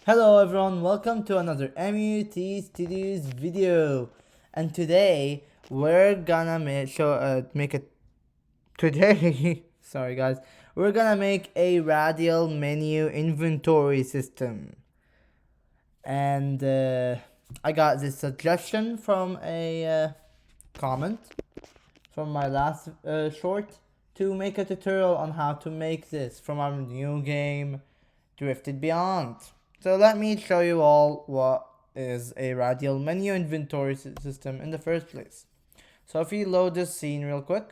Hello everyone, welcome to another MUT Studios video. And today we're gonna sorry guys, we're gonna make a radial menu inventory system. And I got this suggestion from a comment from my last short to make a tutorial on how to make this from our new game Drifted Beyond. So let me show you all what is a radial menu inventory system in the first place. So if you load this scene real quick,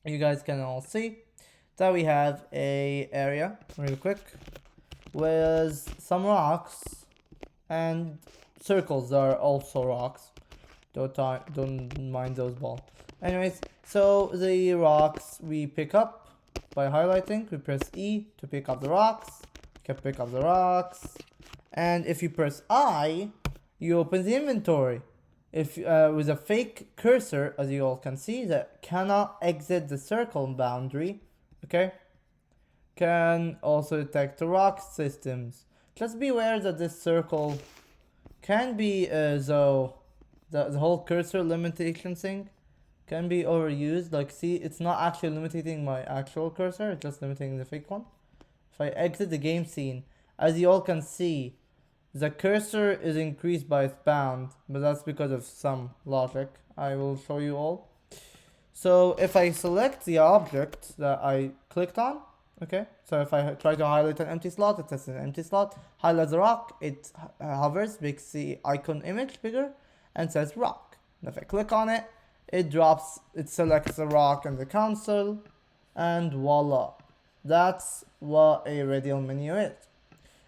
you guys can all see that we have a area real quick with some rocks and circles that are also rocks. Don't mind those balls. Anyways, so the rocks we pick up by highlighting. We press E to pick up the rocks. You can pick up the rocks, and if you press I, you open the inventory. If with a fake cursor, as you all can see, that cannot exit the circle boundary. Okay, can also detect the rock systems. Just be aware that this circle can be the whole cursor limitation thing can be overused. Like, see, it's not actually limiting my actual cursor, it's just limiting the fake one. If I exit the game scene, as you all can see, the cursor is increased by its bound, but that's because of some logic I will show you all. So if I select the object that I clicked on, okay, so if I try to highlight an empty slot, it says an empty slot. Highlight the rock, it hovers, makes the icon image bigger, and says rock. And if I click on it, it selects the rock in the console, and voila. That's what a radial menu is.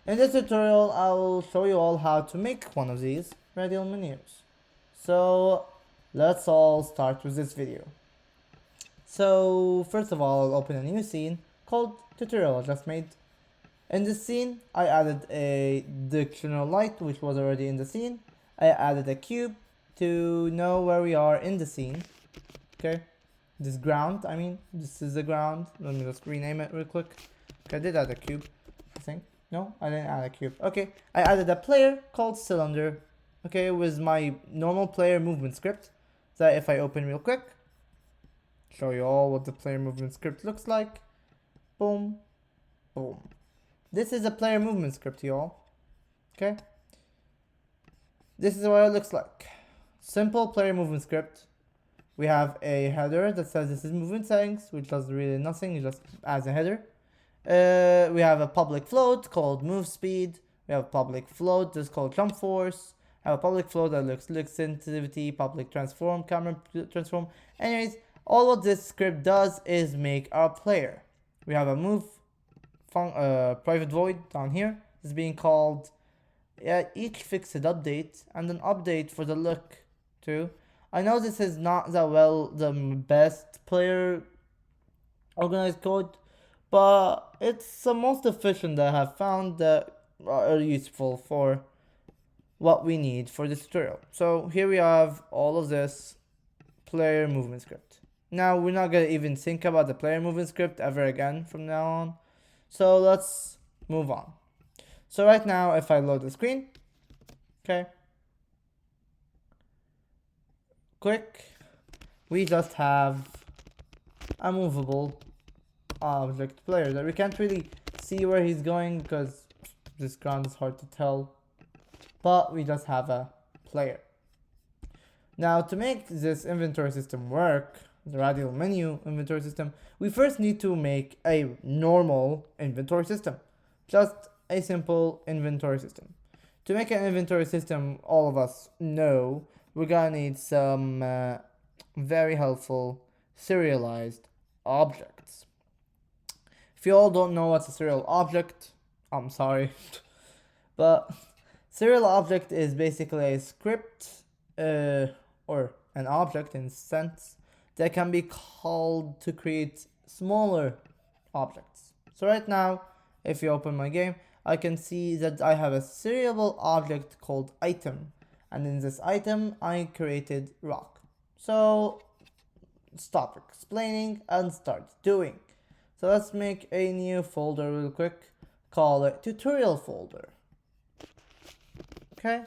In this tutorial, I will show you all how to make one of these radial menus. So let's all start with this video. So first of all, I'll open a new scene called tutorial I just made. In this scene, I added a directional light which was already in the scene. I added a cube to know where we are in the scene. Okay, this ground, this is the ground. Let me just rename it real quick. Okay, I did add a cube, I think. No, I didn't add a cube. Okay, I added a player called cylinder. Okay, with my normal player movement script. That if I open real quick, show you all what the player movement script looks like. Boom, boom. This is a player movement script, y'all. Okay, this is what it looks like. Simple player movement script. We have a header that says this is movement settings, which does really nothing, it just adds a header. We have a public float called move speed. We have a public float that's called jump force. We have a public float that looks look sensitivity, public transform, camera transform. Anyways, all what this script does is make our player. We have a move private void down here. It's being called each fixed update, and an update for the look too. I know this is not the best player organized code, but it's the most efficient that I have found that are useful for what we need for this tutorial. So here we have all of this player movement script. Now we're not gonna even think about the player movement script ever again from now on. So let's move on. So right now, if I load the screen, okay, click, we just have a movable object player that we can't really see where he's going because this ground is hard to tell, but we just have a player. Now to make this inventory system work, the radial menu inventory system, we first need to make a normal inventory system, just a simple inventory system. To make an inventory system, all of us know we're gonna need some very helpful serialized objects. If you all don't know what's a serial object, I'm sorry, but serial object is basically a script or an object in sense that can be called to create smaller objects. So right now, if you open my game, I can see that I have a serial object called item, and in this item I created rock. So stop explaining and start doing. So let's make a new folder real quick, call it tutorial folder. Okay.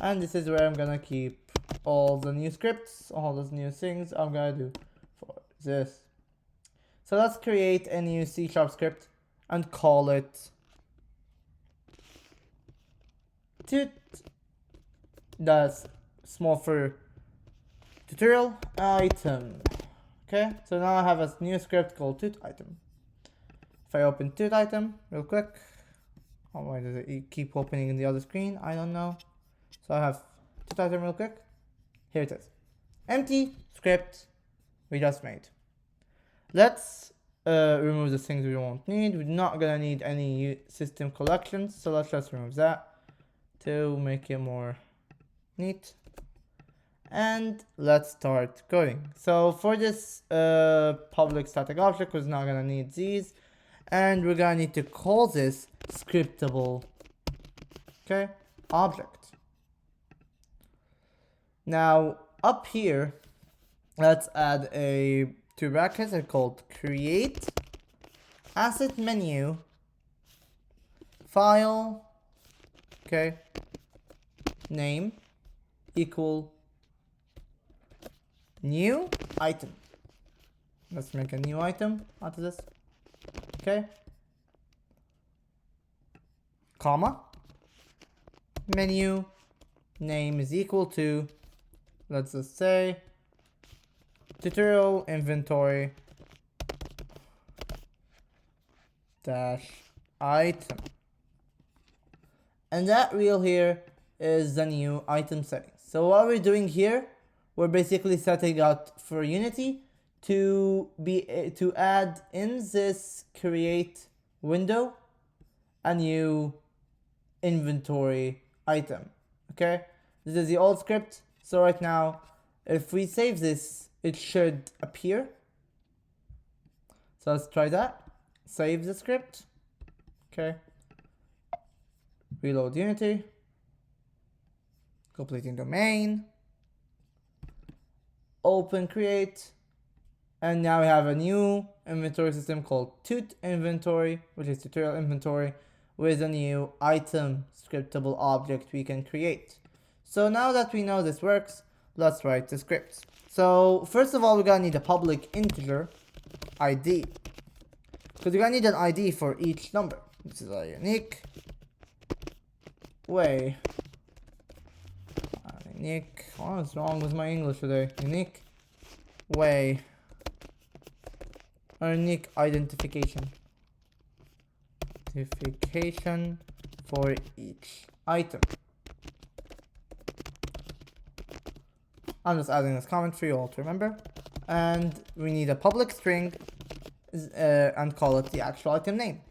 And this is where I'm gonna keep all the new scripts, all those new things I'm gonna do for this. So let's create a new C# script and call it tut. That's small for tutorial item. Okay, so now I have a new script called tut item. If I open tut item real quick, oh, why does it keep opening in the other screen? I don't know. So I have tut item real quick. Here it is. Empty script we just made. Let's remove the things we won't need. We're not gonna need any system collections, so let's just remove that to make it more neat. And let's start coding. So for this public static object, we're not gonna need these, and we're gonna need to call this scriptable, okay, object. Now up here, let's add a two brackets called create asset menu file, okay, name equal new item. Let's make a new item out of this. Okay. Comma. Menu name is equal to, let's just say, tutorial inventory dash item. And that real here is the new item setting. So what we're doing here, we're basically setting out for Unity to add in this create window a new inventory item. Okay, this is the old script. So right now, if we save this, it should appear. So let's try that. Save the script. Okay. Reload Unity. Completing domain. Open create. And now we have a new inventory system called tut inventory, which is tutorial inventory, with a new item scriptable object we can create. So now that we know this works, let's write the scripts. So first of all, we're gonna need a public integer ID, because we're gonna need an ID for each number. This is a unique way. Unique. What's wrong with my English today? Unique way. Or unique identification. Identification for each item. I'm just adding this comment for you all to remember. And we need a public string and call it the actual item name.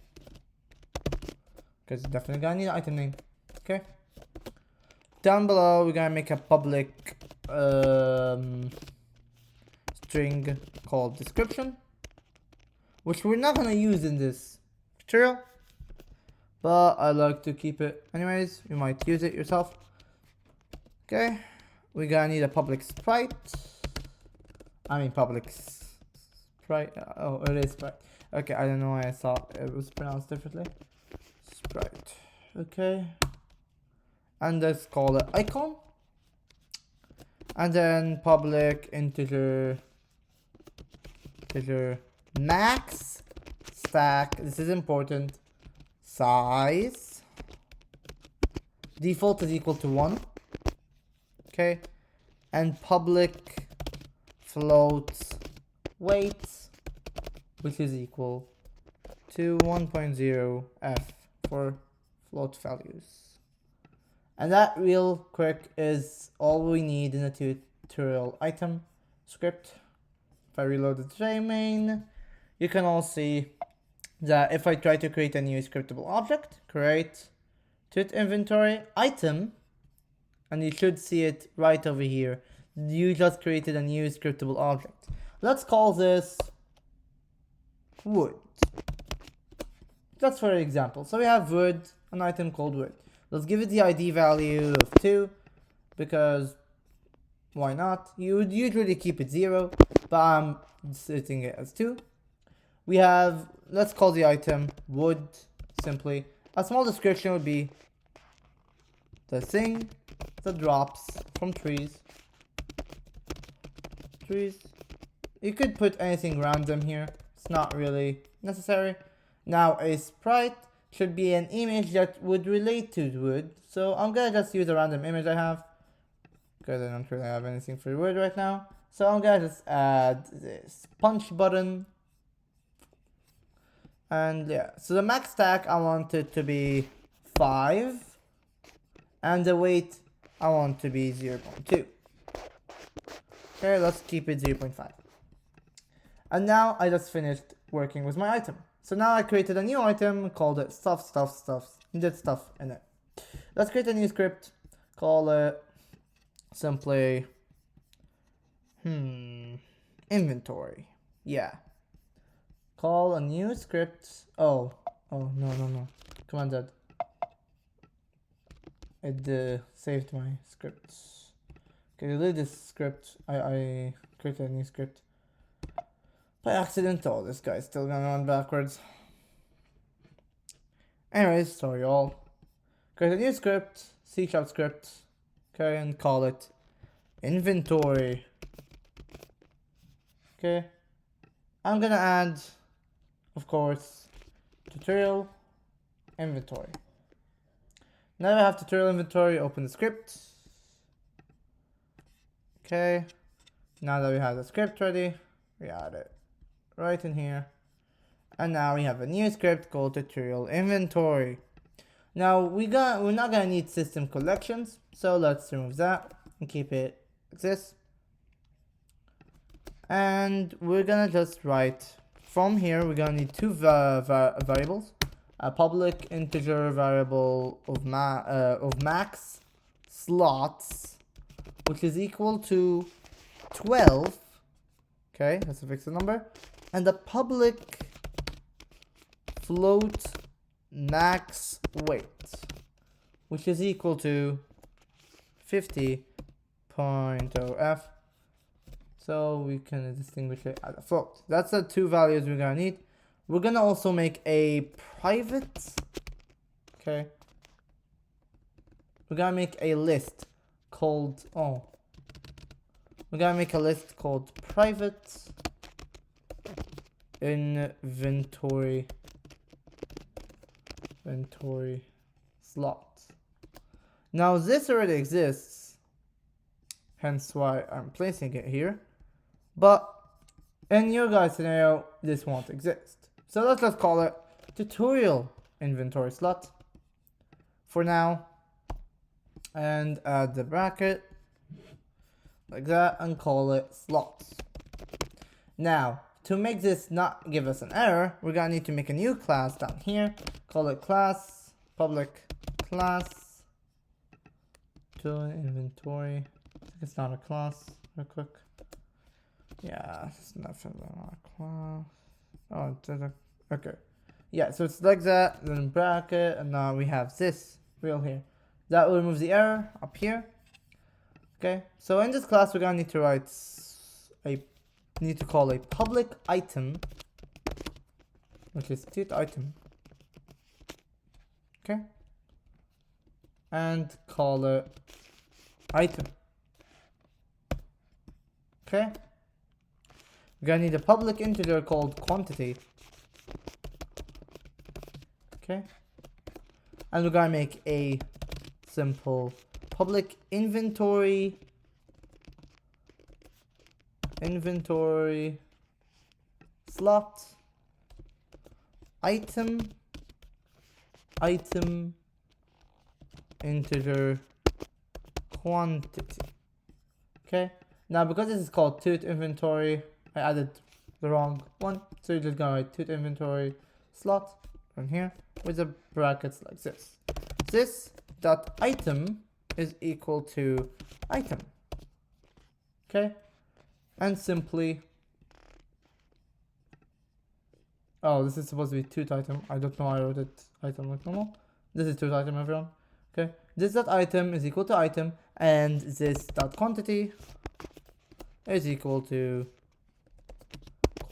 Because definitely gonna need an item name. Okay. Down below, we're gonna make a public string called description, which we're not gonna use in this tutorial, but I like to keep it anyways. You might use it yourself. Okay, we're gonna need a public sprite. I mean public sprite. Oh, it is sprite. Okay, I don't know why I thought it was pronounced differently. Sprite. Okay. And let's call it icon. And then public integer max stack. This is important. Size. Default is equal to 1. Okay. And public float weight, which is equal to 1.0 f for float values. And that real quick is all we need in a tutorial item script. If I reload the tray main, you can all see that if I try to create a new scriptable object, create tut inventory item, and you should see it right over here. You just created a new scriptable object. Let's call this wood. Just for example. So we have wood, an item called wood. Let's give it the ID value of 2, because why not? You would usually keep it 0, but I'm setting it as 2. We have, let's call the item wood simply. A small description would be the thing that drops from trees. You could put anything random here. It's not really necessary. Now a sprite should be an image that would relate to wood. So I'm gonna just use a random image I have, because I don't really have anything for wood right now. So I'm gonna just add this punch button. And yeah, so the max stack I want it to be 5. And the weight I want to be 0.2. Okay, let's keep it 0.5. And now I just finished working with my item. So now I created a new item called it stuff, did stuff in it. Let's create a new script, call it simply inventory. Yeah. Call a new script. Oh no. Command Z. It saved my scripts. Okay, delete this script. I created a new script by accident. Oh, this guy's still gonna run backwards. Anyways, sorry all. Create a new script, C# script. Okay, and call it inventory. Okay. I'm gonna add, of course, tutorial inventory. Now I have tutorial inventory, open the script. Okay. Now that we have the script ready, we add it right in here. And now we have a new script called tutorial inventory. Now we're not gonna need system collections, so let's remove that and keep it like this. And we're gonna just write from here. We're gonna need two variables: a public integer variable of max slots, which is equal to 12. Okay, that's a fixed number, and a public float max weight, which is equal to 50.0f. So we can distinguish it as a float. That's the two values we're gonna need. We're gonna also make a private. Okay. We're gonna make a list called we're gonna make a list called private inventory slot. Now this already exists, hence why I'm placing it here. But in your guys' scenario, this won't exist. So let's just call it tutorial inventory slot for now. And add the bracket like that and call it slots. Now, to make this not give us an error, we're gonna need to make a new class down here. Call it class, public class to inventory. I think it's not a class, real quick. Yeah, it's not a class. Oh, okay. Yeah, so it's like that, then bracket, and now we have this real here. That will remove the error up here. Okay, so in this class we're gonna need to write need to call a public item, which is state item. Okay, and call it item. Okay, we're gonna need a public integer called quantity. Okay, and we're gonna make a simple public inventory slot item integer quantity. Okay, now because this is called tut inventory, I added the wrong one, so you're just gonna write tut inventory slot from here with the brackets like this. This dot item is equal to item. Okay, and simply, oh, this is supposed to be tut item. I don't know why I wrote it item like normal. This is tut item, everyone. Okay, this dot item is equal to item, and this dot quantity is equal to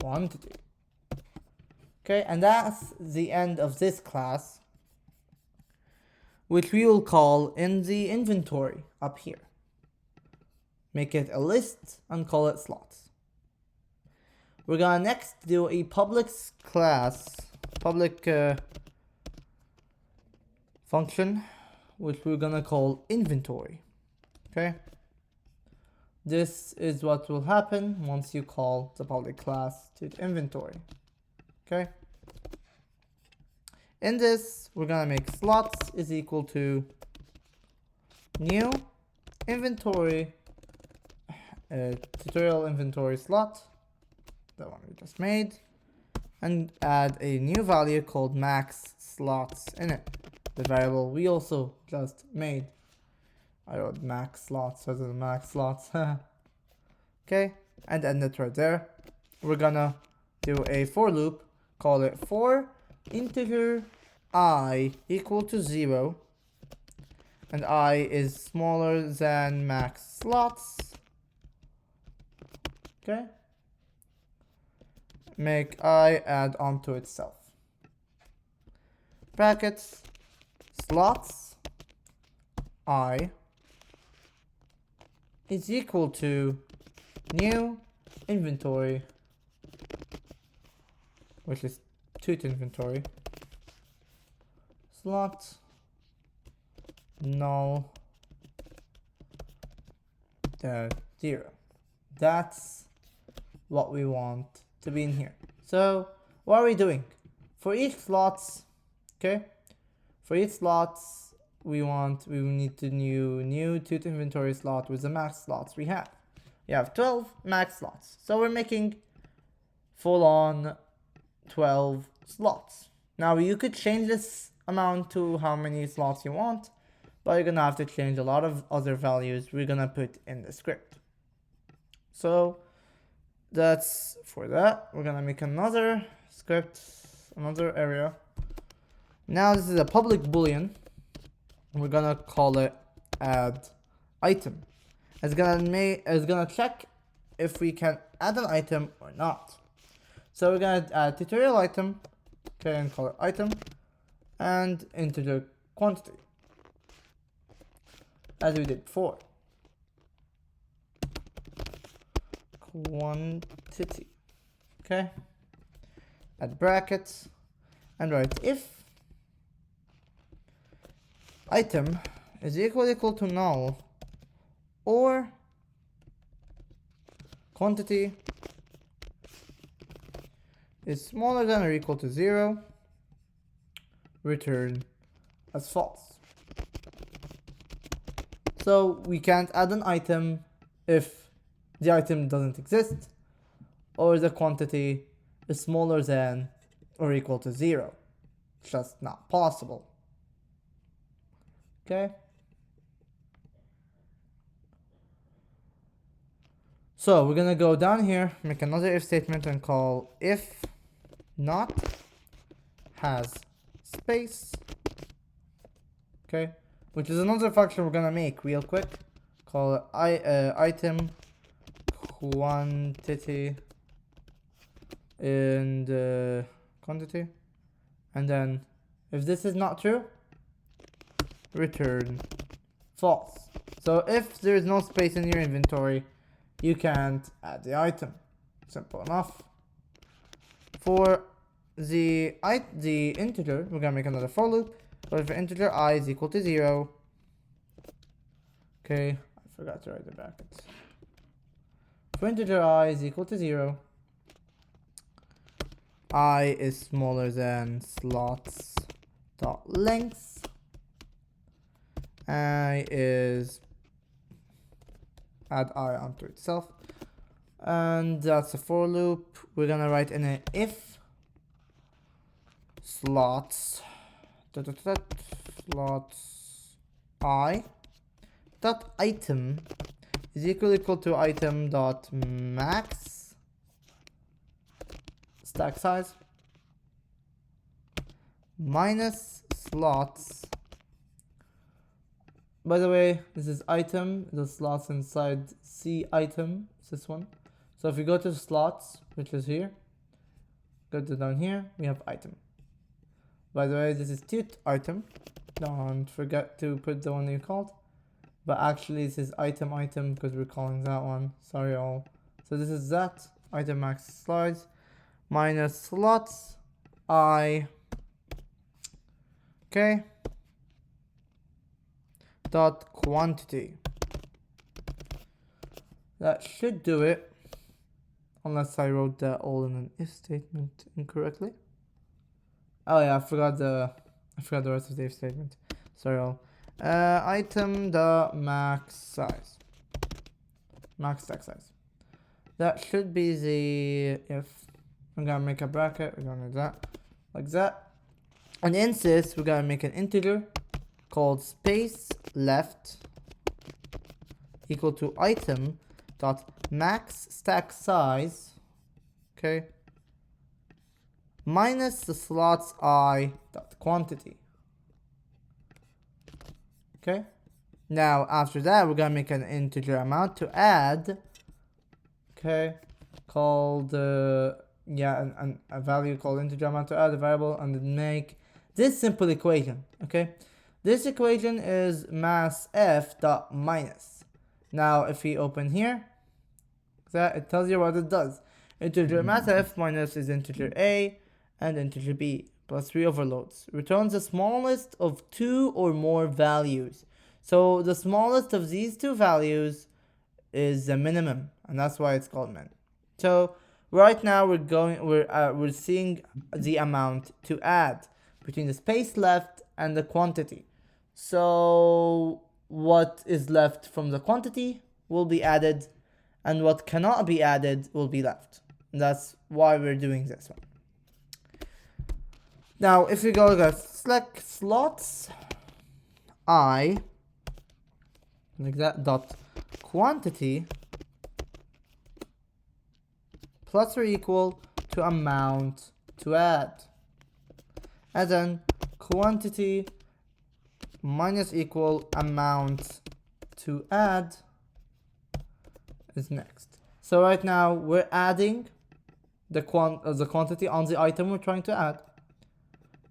quantity. Okay, and that's the end of this class. which we will call in the inventory up here. Make it a list and call it slots. We're gonna next do a public function, which we're gonna call inventory. Okay. This is what will happen once you call the public class to the inventory. Okay. In this, we're gonna make slots is equal to new inventory tutorial inventory slot, the one we just made, and add a new value called max slots in it, the variable we also just made. I wrote max slots rather than max slots. Okay, and end it right there. We're gonna do a for loop, call it for integer I equal to 0, and I is smaller than max slots. Okay, make I add onto itself. Brackets, slots I is equal to new inventory, which is tut inventory, slot null 0. That's what we want to be in here. So what are we doing? For each slots, okay, for each slots we need to new tut inventory slot with the max slots we have. We have 12 max slots, so we're making full on 12 slots. Now you could change this amount to how many slots you want, but you're gonna have to change a lot of other values we're gonna put in the script. So that's for that. We're gonna make another script, another area. Now this is a public boolean. We're gonna call it add item. It's gonna check if we can add an item or not. So we're gonna add tutorial item, okay, and call it item, and integer quantity, as we did before. Quantity, okay. Add brackets and write if item is equal to null or quantity is smaller than or equal to 0, return as false. So we can't add an item if the item doesn't exist, or the quantity is smaller than or equal to 0. It's just not possible. Okay. So we're gonna go down here, make another if statement, and call if not has space, okay, which is another function we're gonna make real quick. Call it item quantity and quantity, and then if this is not true, return false. So if there is no space in your inventory, you can't add the item. Simple enough. For the integer, we're gonna make another for loop. But for integer I is equal to 0. Okay, I forgot to write the brackets. For integer I is equal to 0, I is smaller than slots dot length. I is add I onto itself, and that's a for loop. We're gonna write in a if slots slots I dot item is equal to item dot max stack size minus slots. By the way, this is item, the slots inside C item, it's this one. So if we go to slots, which is here, go to down here, we have item. By the way, this is tut item, Don't forget to put the one you called. But actually this is item because we're calling that one. Sorry all. So this is that item max slides minus slots I. Okay. Dot quantity. That should do it. Unless I wrote that all in an if statement incorrectly. Oh yeah, I forgot the rest of the if statement. Sorry all. Item the max size. Max stack size. That should be the if. I'm gonna make a bracket, we're gonna do that. Like that. And in this, we're gonna make an integer called space left equal to item dot max stack size, okay, minus the slots I dot quantity. Okay. Now after that, we're gonna make an integer amount to add. Okay, called a value called integer amount to add a variable, and then make this simple equation. Okay, this equation is mass f dot minus. Now if we open here, that it tells you what it does. Integer mass f minus is integer a and integer b plus 3 overloads. Returns the smallest of 2 or more values. So the smallest of these two values is the minimum, and that's why it's called min. So right now we're seeing the amount to add between the space left and the quantity. So what is left from the quantity will be added, and what cannot be added will be left. And that's why we're doing this one. Now if we go to select slots I like that dot quantity plus or equal to amount to add, and then quantity minus equal amount to add is next. So right now we're adding the quantity on the item we're trying to add.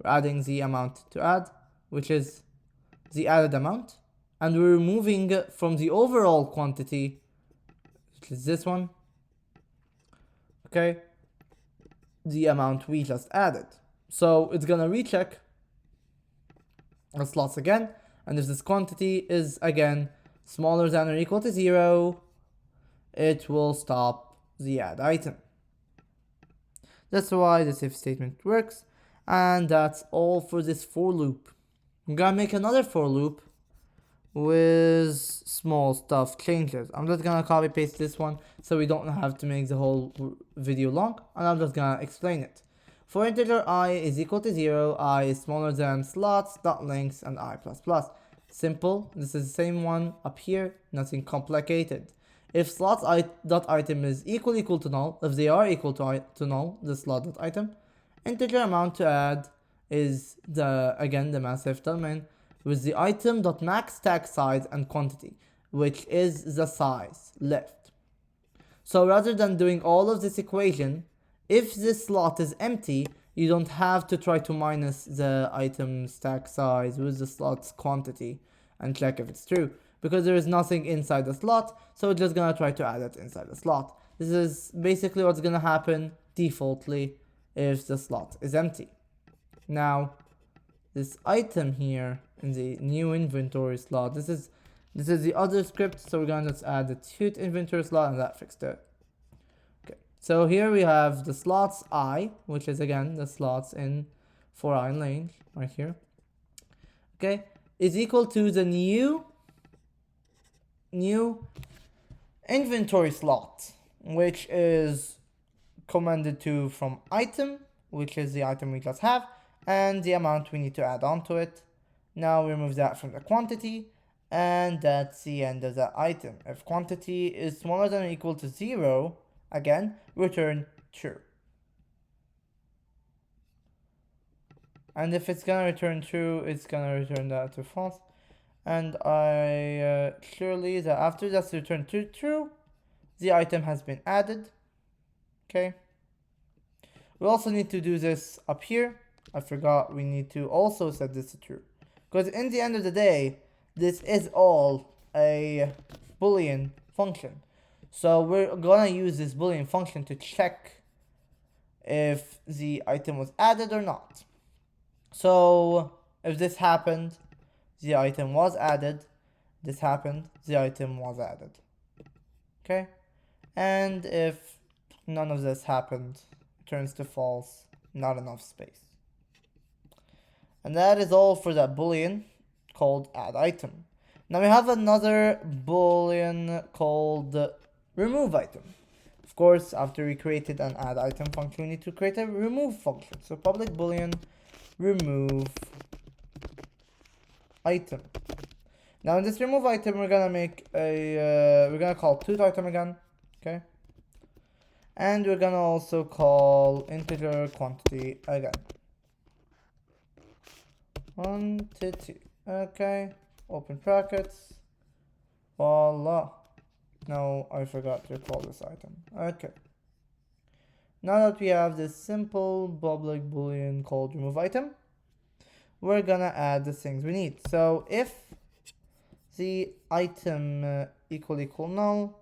We're adding the amount to add, which is the added amount, and we're removing from the overall quantity, which is this one, okay, the amount we just added. So it's gonna recheck the slots again, and if this quantity is again smaller than or equal to 0, it will stop the add item. That's why this if statement works, and that's all for this for loop. I'm gonna make another for loop with small stuff changes. I'm just gonna copy paste this one so we don't have to make the whole video long, and I'm just gonna explain it. For integer I is equal to 0, I is smaller than slots dot lengths and I plus plus. Simple. This is the same one up here, nothing complicated. If slots I dot item is equal to null, if they are equal to null, the slot dot item, integer amount to add is the mass f dot min with the item dot max stack size and quantity, which is the size left. So rather than doing all of this equation, if this slot is empty, you don't have to try to minus the item stack size with the slot's quantity and check if it's true, because there is nothing inside the slot, so it's just gonna try to add it inside the slot. This is basically what's gonna happen defaultly if the slot is empty. Now this item here in the new inventory slot, this is the other script, so we're gonna just add the tut inventory slot, and that fixed it. Okay, so here we have the slots I, which is again the slots in for I lane right here, okay, is equal to the new inventory slot, which is commanded to from item, which is the item we just have, and the amount we need to add onto it. Now remove that from the quantity, and that's the end of the item. If quantity is smaller than or equal to 0, again, return true. And if it's gonna return true, it's gonna return that to false. And I surely that after that's returned to true, the item has been added. Okay. We also need to do this up here. I forgot we need to also set this to true, Because in the end of the day, this is all a Boolean function. So we're gonna use this Boolean function to check if the item was added or not. So if this happened, the item was added. This happened, the item was added. Okay? And if none of this happened, it turns to false, not enough space. And that is all for that Boolean called add item. Now we have another Boolean called remove item. Of course, after we created an add item function, we need to create a remove function. So public Boolean remove item. Now in this remove item, we're gonna make a we're gonna call toItem again, okay? And we're gonna also call integer quantity again. Quantity, okay? Open brackets. Voila. No, I forgot to call this item. Okay. Now that we have this simple public Boolean called remove item, we're gonna add the things we need. So if the item equal null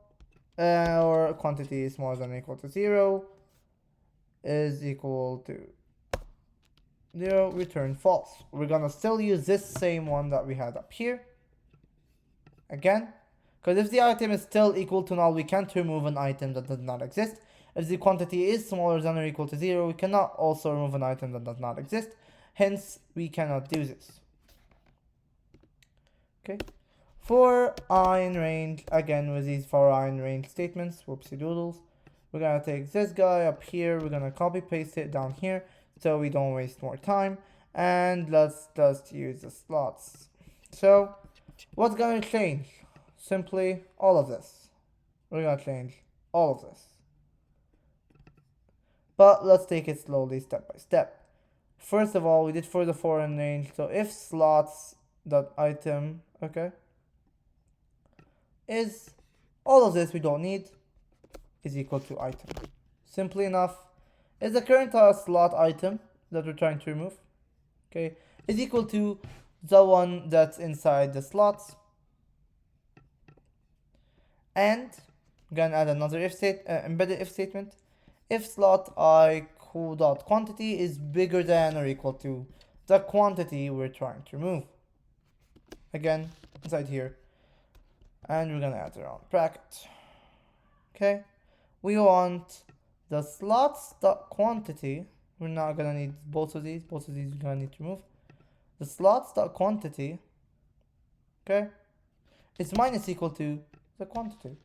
or quantity is smaller than or equal to 0 is equal to 0, return false. We're gonna still use this same one that we had up here again, because if the item is still equal to null, we can't remove an item that does not exist. If the quantity is smaller than or equal to 0, we cannot also remove an item that does not exist. Hence, we cannot do this. Okay. For I in range, again with these for I in range statements, whoopsie doodles, we're gonna take this guy up here, we're gonna copy paste it down here so we don't waste more time, and let's just use the slots. So what's gonna change? Simply all of this. We're gonna change all of this. But let's take it slowly, step by step. First of all, we did for the for in range, so if slots dot item, okay, is all of this we don't need is equal to item. Simply enough, is the current slot item that we're trying to remove, okay, is equal to the one that's inside the slots. And I'm gonna add another embedded if statement. If slot I dot quantity is bigger than or equal to the quantity we're trying to remove. Again, inside here. And we're gonna add a round bracket. Okay, we want the slots dot quantity. We're not gonna need both of these. Both of these we're gonna need to remove. The slots dot quantity, okay, it's minus equal to the quantity.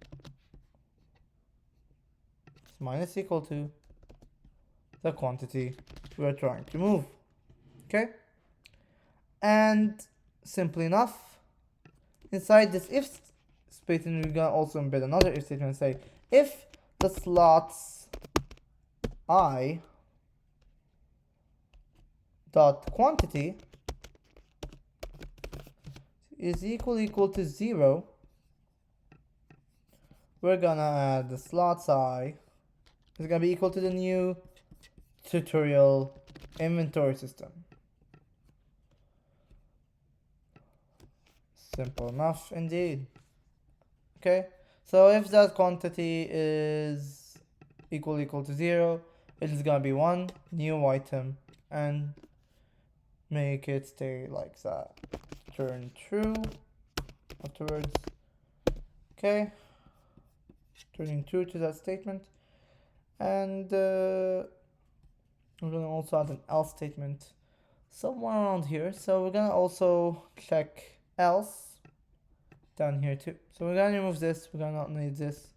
It's minus equal to the quantity we're trying to move. Okay, and simply enough, inside this if statement, we're gonna also embed another if statement and say if the slots I dot quantity is equal to 0, we're gonna add the slots I is gonna be equal to the new tutorial inventory system. Simple enough indeed. Okay, so if that quantity is equal to 0, it is gonna be 1 new item and make it stay like that. Turn true afterwards. Okay, turning true to that statement, and we're gonna also add an else statement somewhere around here. So we're gonna also check else down here too. So we're gonna remove this, we're gonna not need this.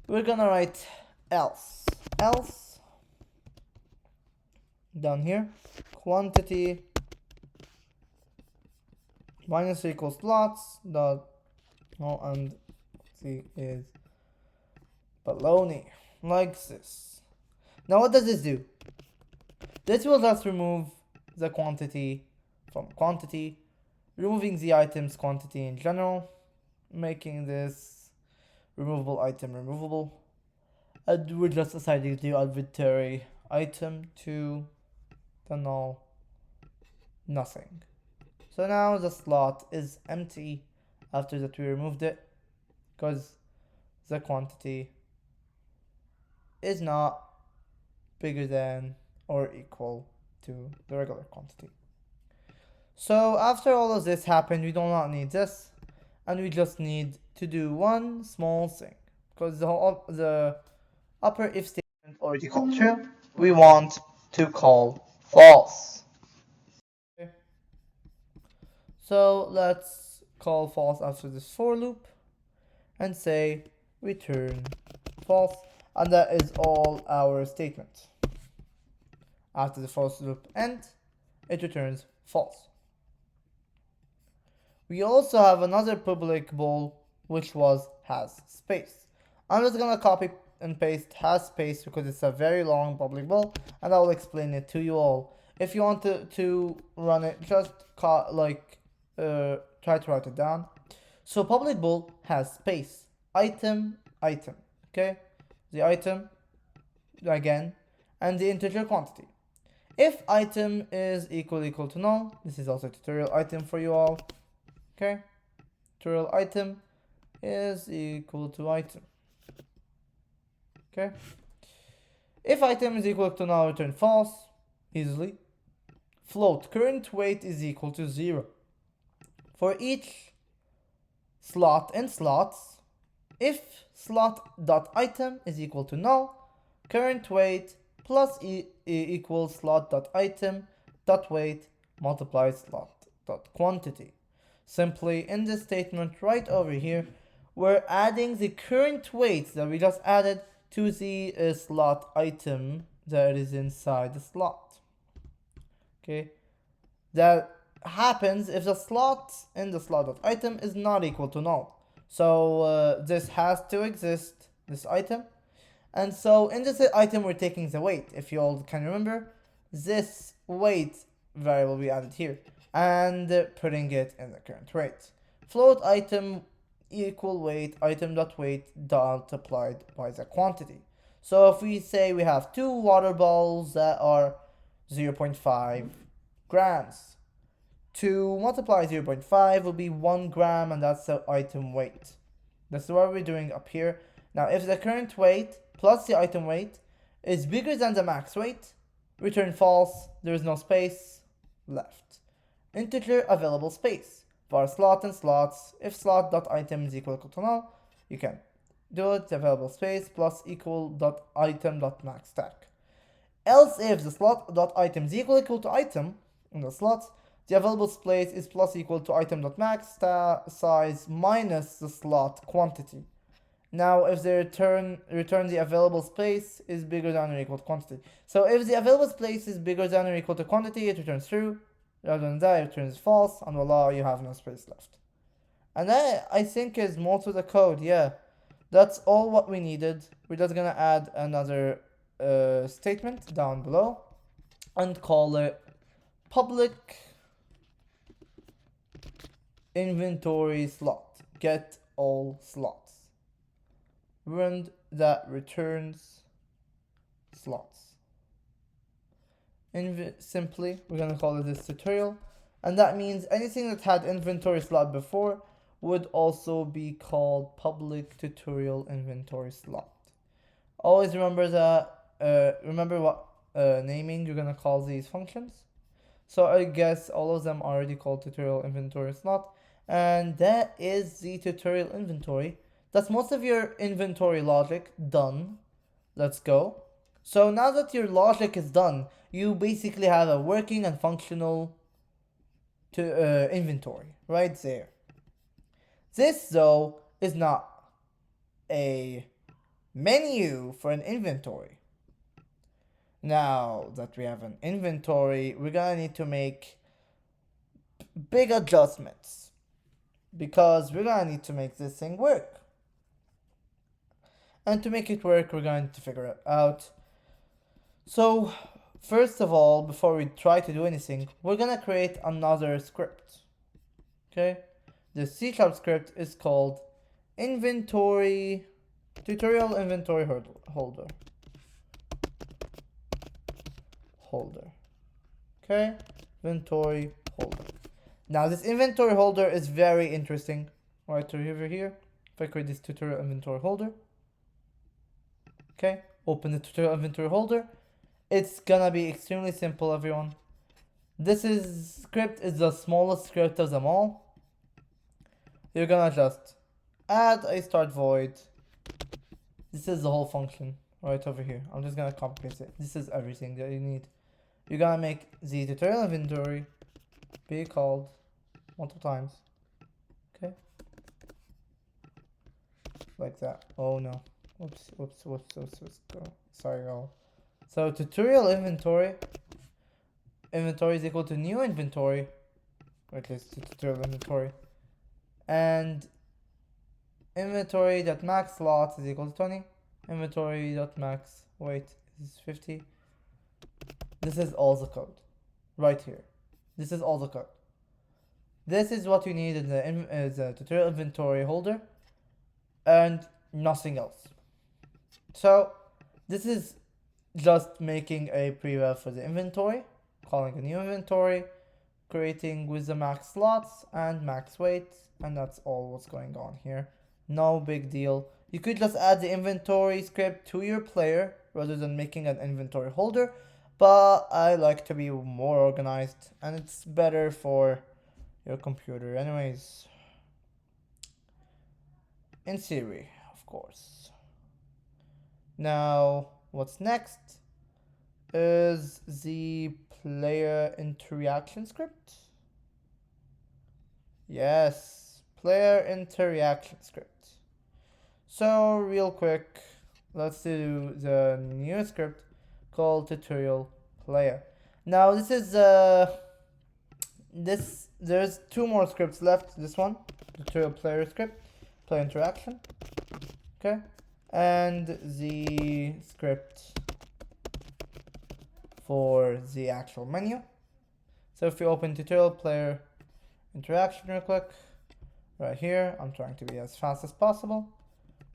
We're gonna write else down here, quantity minus or equals slots dot and C is baloney, like this. Now what does this do? This will just remove the quantity from quantity, removing the item's quantity in general, making this removable item removable. And we're just assigning the arbitrary item to the null nothing. So now the slot is empty after that we removed it, because the quantity is not bigger than or equal to the regular quantity. So after all of this happened, we do not need this, and we just need to do one small thing, because the upper if statement already called true, we want to call false. Okay. So let's call false after this for loop and say return false, and that is all our statement. After the false loop end, it returns false. We also have another public bool which was has space. I'm just gonna copy and paste has space because it's a very long public bool, and I will explain it to you all. If you want to run it, just try to write it down. So public bool has space, item, okay? The item, again, and the integer quantity. If item is equal to null, this is also a tutorial item for you all, okay? Tutorial item is equal to item, okay? If item is equal to null, return false, easily. Float, current weight is equal to 0. For each slot in slots, if slot.item is equal to null, current weight plus equals slot.item.weight multiplies slot.quantity. Simply in this statement right over here, we're adding the current weight that we just added to the slot item that is inside the slot. Okay, that happens if the slot in the slot.item is not equal to null. So this has to exist, this item. And so in this item, we're taking the weight. If you all can remember, this weight variable we added here and putting it in the current weight. Float item equal weight, item.weight multiplied by the quantity. So if we say we have 2 water balls that are 0.5 grams, to multiply 0.5 will be 1 gram, and that's the item weight. That's what we're doing up here. Now if the current weight plus the item weight is bigger than the max weight, return false, there is no space left. Integer available space. For slot and slots, if slot.item is equal to null, you can do it, available space plus equal.item.max stack. Else if the slot.item is equal to item in the slots, the available space is plus equal to item.max size minus the slot quantity. Now if the return the available space is bigger than or equal to quantity. So if the available space is bigger than or equal to quantity, it returns true. Rather than that, it returns false, and voila, you have no space left. And that, I think, is most of the code. Yeah, that's all what we needed. We're just gonna add another statement down below and call it public inventory slot, get all slots, and that returns slots. Simply, we're gonna call it this tutorial, and that means anything that had inventory slot before would also be called public tutorial inventory slot. Always remember that. Remember what naming you're gonna call these functions. So I guess all of them are already called tutorial inventory slot, and that is the tutorial inventory. That's most of your inventory logic done. Let's go. So now that your logic is done, you basically have a working and functional inventory right there. This though is not a menu for an inventory. Now that we have an inventory, we're gonna need to make big adjustments because we're gonna need to make this thing work. And to make it work, we're going to figure it out. So first of all, before we try to do anything, we're gonna create another script. Okay, the C# script is called inventory tutorial inventory holder. Okay, inventory holder. Now this inventory holder is very interesting. Right over here, if I create this tutorial inventory holder, okay, open the tutorial inventory holder. It's gonna be extremely simple, everyone. This script is the smallest script of them all. You're gonna just add a start void. This is the whole function right over here. I'm just gonna copy paste it. This is everything that you need. You're gonna make the tutorial inventory be called multiple times. Okay. Like that. Oh no. Whoops. Go. Sorry, y'all. So tutorial inventory is equal to new inventory, which is tutorial inventory, and inventory.max slots is equal to 20. Inventory.max weight is 50. This is all the code right here. This is all the code. This is what you need in the tutorial inventory holder and nothing else. So this is just making a preval for the inventory, calling a new inventory, creating with the max slots and max weight, and that's all what's going on here. No big deal. You could just add the inventory script to your player rather than making an inventory holder, but I like to be more organized and it's better for your computer anyways. In theory, of course. Now, what's next is the player interaction script. Yes, player interaction script. So real quick, let's do the new script called tutorial player. Now this is there's two more scripts left. This one, tutorial player script, player interaction. Okay, and the script for the actual menu. So if you open tutorial player interaction real quick, right here, I'm trying to be as fast as possible.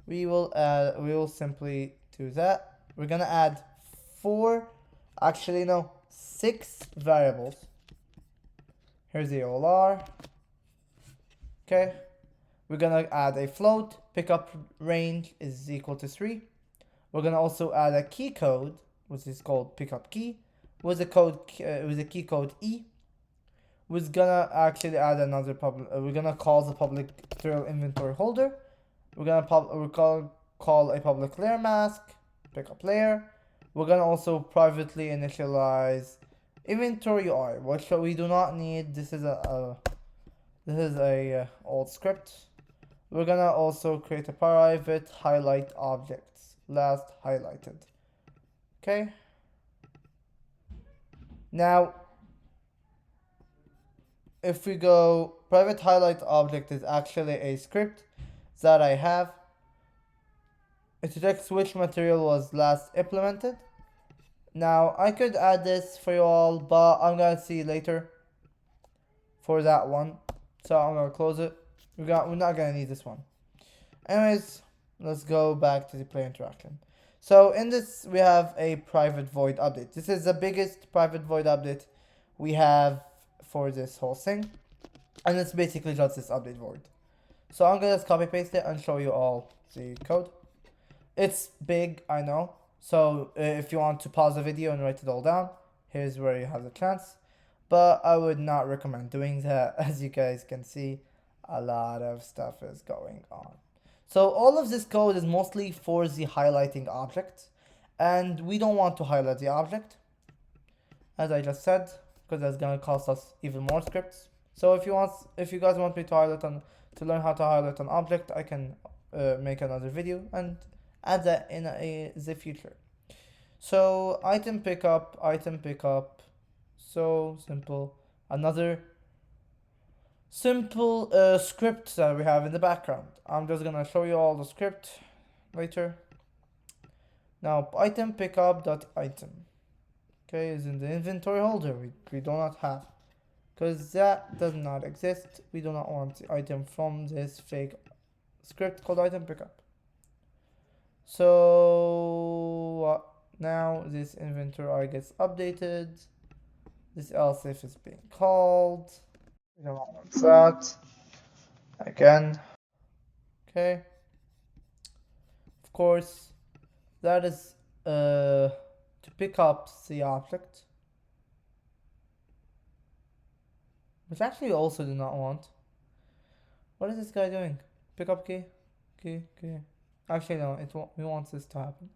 We will simply do that. We're gonna add 6 variables. Here's the OLR. Okay. We're gonna add a float. Pickup range is equal to 3. We're gonna also add a key code, which is called pickup key, with a key code E. We're gonna actually add another public. We're gonna call the public tutorial inventory holder. We're gonna call a public layer mask, pickup layer. We're gonna also privately initialize inventory UI, which we do not need. This is a old script. We're gonna also create a private highlight objects, last highlighted. Okay. Now, if we go, private highlight object is actually a script that I have. It detects which material was last implemented. Now I could add this for you all, but I'm gonna see later for that one. So I'm gonna close it. We're not gonna need this one. Anyways, let's go back to the player interaction. So in this we have a private void update. This is the biggest private void update we have for this whole thing. And it's basically just this update void. So I'm gonna just copy paste it and show you all the code. It's big, I know. So if you want to pause the video and write it all down, here's where you have the chance. But I would not recommend doing that. As you guys can see, a lot of stuff is going on. So all of this code is mostly for the highlighting object. And we don't want to highlight the object, as I just said, because that's gonna cost us even more scripts. So if you guys want me to learn how to highlight an object, I can make another video and add that in the future. So item pickup, so simple. Another simple script that we have in the background. I'm just gonna show you all the script later. Now item pickup dot item, okay, is in the inventory holder. We do not have, because that does not exist. We do not want the item from this fake script called item pickup. So now this inventory gets updated. This else if is being called. We do not that again. Okay. Of course, that is to pick up the object, which actually also do not want. What is this guy doing? Pick up key, key. Actually, no. We want this to happen.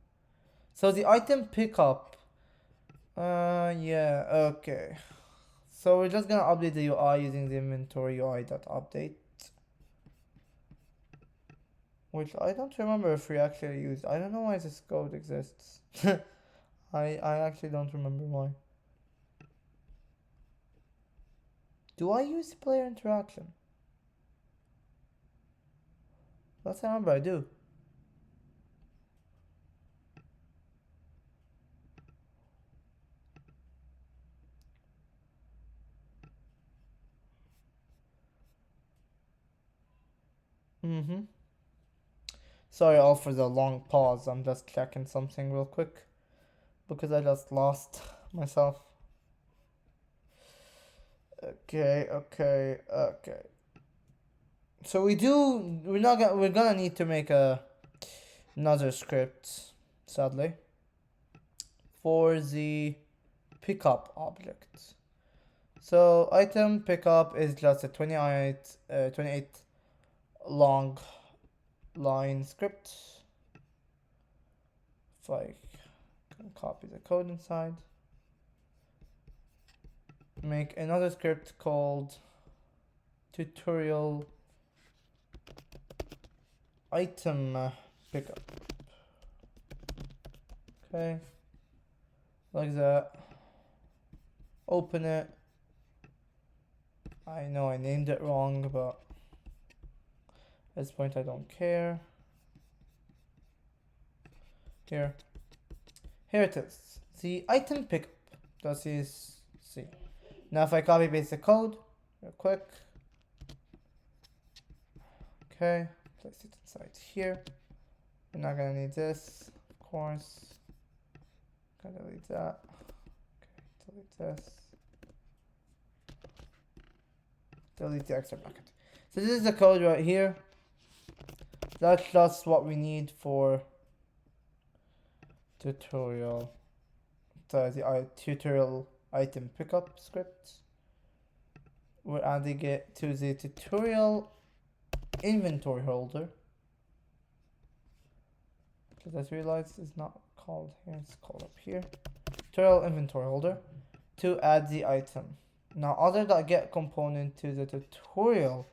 So the item pickup. Yeah. Okay. So we're just gonna update the UI using the inventory UI.update, which I don't remember if we actually used. I don't know why this code exists. I actually don't remember why. Do I use player interaction? Let's remember I do. Mm-hmm. Sorry all for the long pause. I'm just checking something real quick because I just lost myself. Okay. So we're gonna need to make another script, sadly, for the pickup object. So item pickup is just a 28 long line script. If I can copy the code inside, make another script called tutorial item pickup. Okay, like that. Open it. I know I named it wrong, but at this point I don't care. Here it is. The item pickup. This is C. Now if I copy paste the code real quick. Okay, place it inside here. We're not gonna need this, of course. Gotta delete that. Okay, delete this. Delete the extra bracket. So this is the code right here. That's just what we need for tutorial. The tutorial item pickup script. We're adding it to the tutorial inventory holder. Because I just realized it's not called here, it's called up here. Tutorial inventory holder to add the item. Now other.get component to the tutorial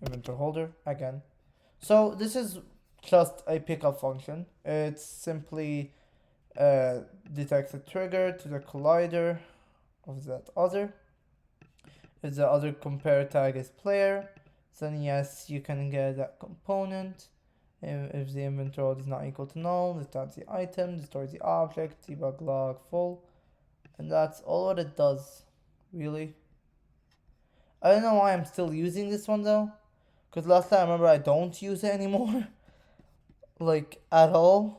inventory holder again. So this is just a pickup function. It simply detects a trigger to the collider of that other. If the other compare tag is player, then yes, you can get that component. If the inventory is not equal to null, restart the item, destroy the object, debug log full, and that's all what it does, really. I don't know why I'm still using this one though, because last time I remember I don't use it anymore, like at all.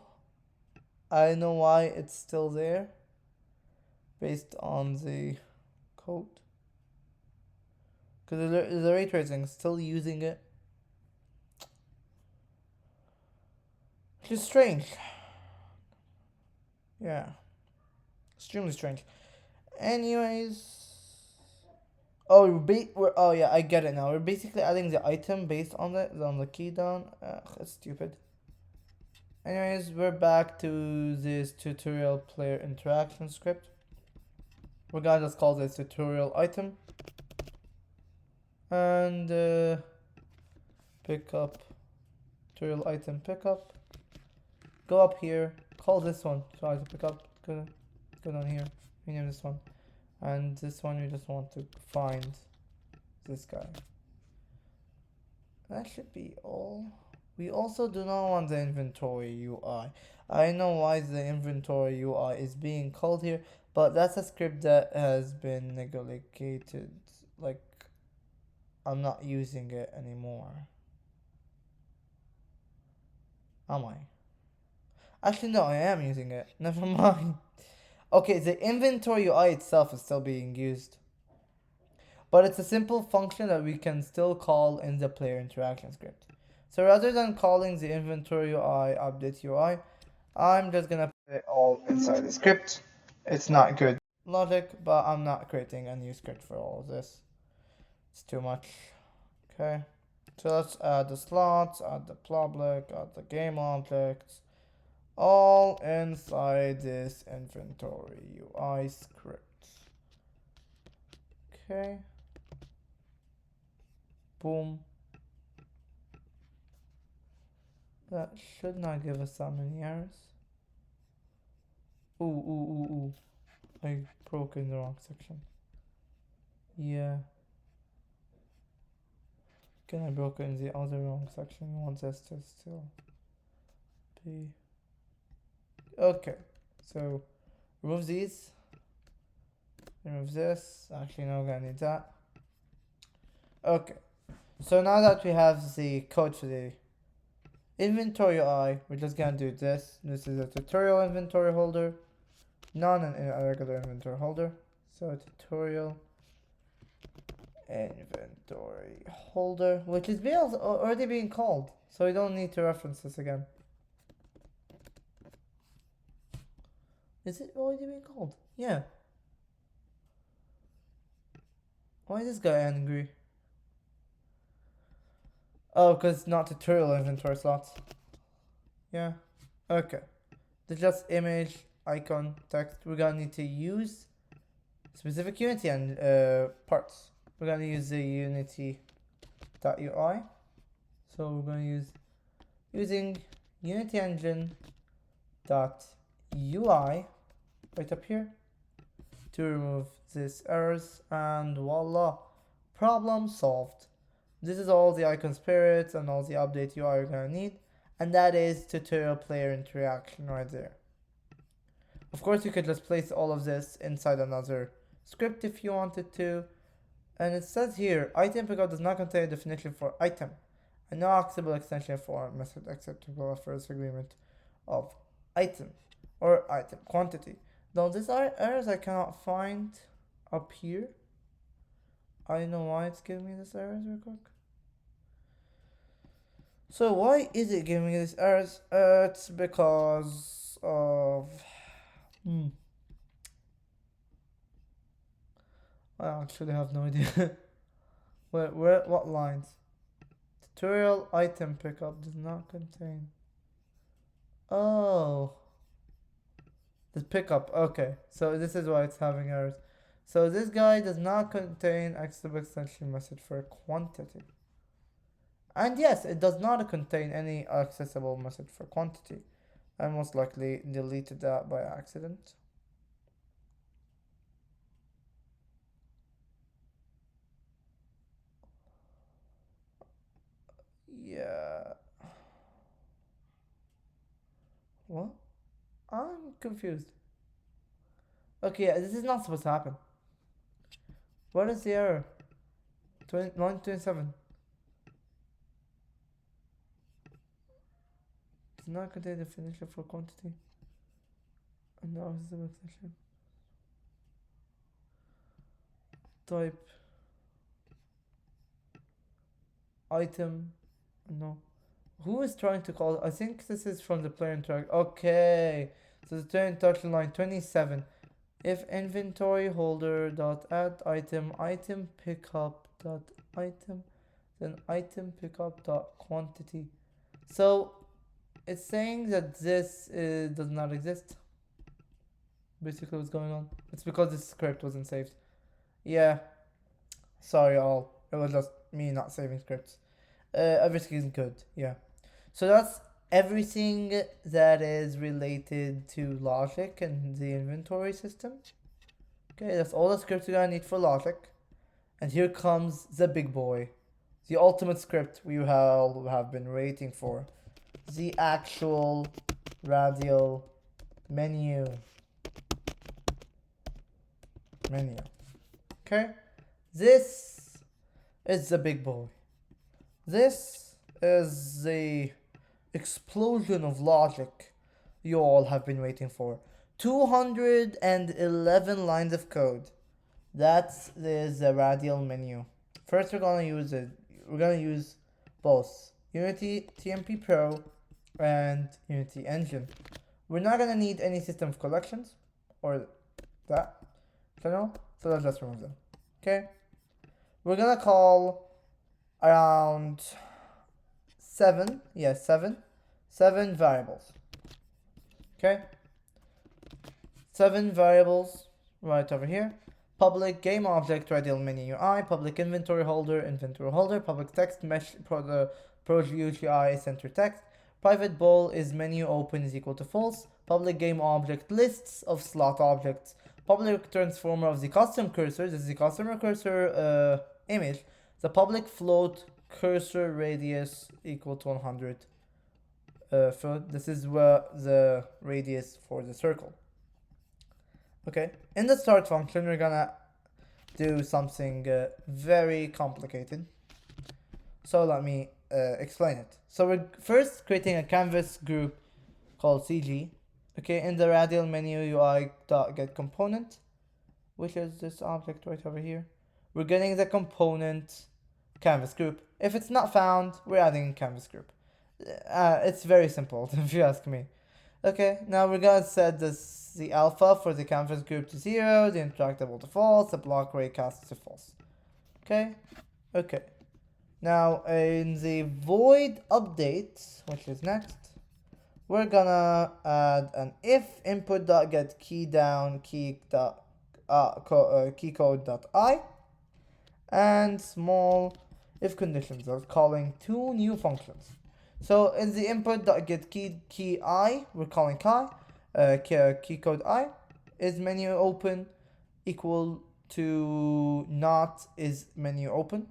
I don't know why it's still there, based on the code. Because the ray tracing is still using it. Which is strange. Yeah. Extremely strange. Anyways. Oh, oh yeah, I get it now. We're basically adding the item based on the key down. That's stupid. Anyways, we're back to this tutorial player interaction script. We're gonna just call this tutorial item. And pickup, tutorial item pickup. Go up here, call this one try to pick up. Go down here, rename this one, and this one we just want to find this guy. That should be all. We also do not want the inventory UI. I know why the inventory UI is being called here, but that's a script that has been neglected. Like, I'm not using it anymore. Am I? Actually, no, I am using it. Never mind. Okay, the inventory UI itself is still being used. but it's a simple function that we can still call in the player interaction script. So rather than calling the inventory UI update UI, I'm just gonna put it all inside the script. It's not good logic, but I'm not creating a new script for all of this. It's too much. Okay. So let's add the slots, add the public, add the game objects, all inside this inventory UI script. Okay. Boom. That should not give us that many errors. Ooh. I broke in the wrong section. Yeah. Can I broke in the other wrong section? We want this to still be. Okay. So remove these. Remove this. Actually, no, we're gonna need that. Okay. So now that we have the code for the inventory UI, we're just gonna do this. This is a tutorial inventory holder, not a regular inventory holder. So tutorial inventory holder, which is already being called, so we don't need to reference this again. Is it already being called? Yeah. Why is this guy angry? Oh, because it's not tutorial inventory slots. Yeah. Okay. There's just image, icon, text. We're gonna need to use specific Unity and parts. We're gonna use the Unity.ui. So we're gonna use using Unity Engine .ui right up here to remove these errors, and voila, problem solved. This is all the icon spirits and all the update UI you're gonna need, and that is tutorial player interaction right there. Of course, you could just place all of this inside another script if you wanted to. And it says here, item pickup does not contain a definition for item, and no accessible extension for method acceptable first agreement of item or item quantity. Now these are errors I cannot find up here. I don't know why it's giving me these errors real quick. So why is it giving me these errors? It's because of I actually have no idea. What lines? Tutorial item pickup does not contain. Oh, the pickup. Okay, so this is why it's having errors. So this guy does not contain accessible extension message for quantity. And yes, it does not contain any accessible message for quantity. I most likely deleted that by accident. Yeah. What? I'm confused. Okay, this is not supposed to happen. What is the error? 927. Does not contain definition for quantity. And now is the extension. Type. Item. No. Who is trying to call? I think this is from the player interaction. Okay. So the player interaction line 27. If inventory holder dot add item pickup dot item, then item pickup dot quantity. So it's saying that this does not exist. Basically what's going on. It's because this script wasn't saved. Yeah. Sorry all. It was just me not saving scripts. Everything is good. Yeah. So that's everything that is related to logic and the inventory system. Okay, that's all the scripts you're gonna need for logic. And here comes the big boy. The ultimate script we have been waiting for. The actual radial menu. Okay? This is the big boy. This is the explosion of logic you all have been waiting for. 211 lines of code. That's the radial menu. First, we're gonna use both Unity TMP Pro and Unity Engine. We're not gonna need any system of collections or that, so let's just remove them. Okay, we're gonna call around seven variables. Okay, 7 variables right over here. Public game object radial menu UI, public inventory holder, public text mesh the view GUI center text, private bool is menu open is equal to false, public game object lists of slot objects, public transformer of the custom cursor, this is the customer cursor image, the public float cursor radius equal to 100 foot. This is the radius for the circle. Okay, in the start function, we're gonna do something very complicated. So let me explain it. So we're first creating a canvas group called CG. Okay, in the radial menu UI.get component, which is this object right over here. We're getting the component canvas group. If it's not found, we're adding canvas group. It's very simple, if you ask me. Okay, now we're gonna set the alpha for the canvas group to 0, the interactable to false, the block raycast to false. Okay. Now in the void update, which is next, we're gonna add an if input.get key down key code .I and small if conditions are calling 2 new functions. So in the input.get key I, we're calling key code I is menu open equal to not is menu open.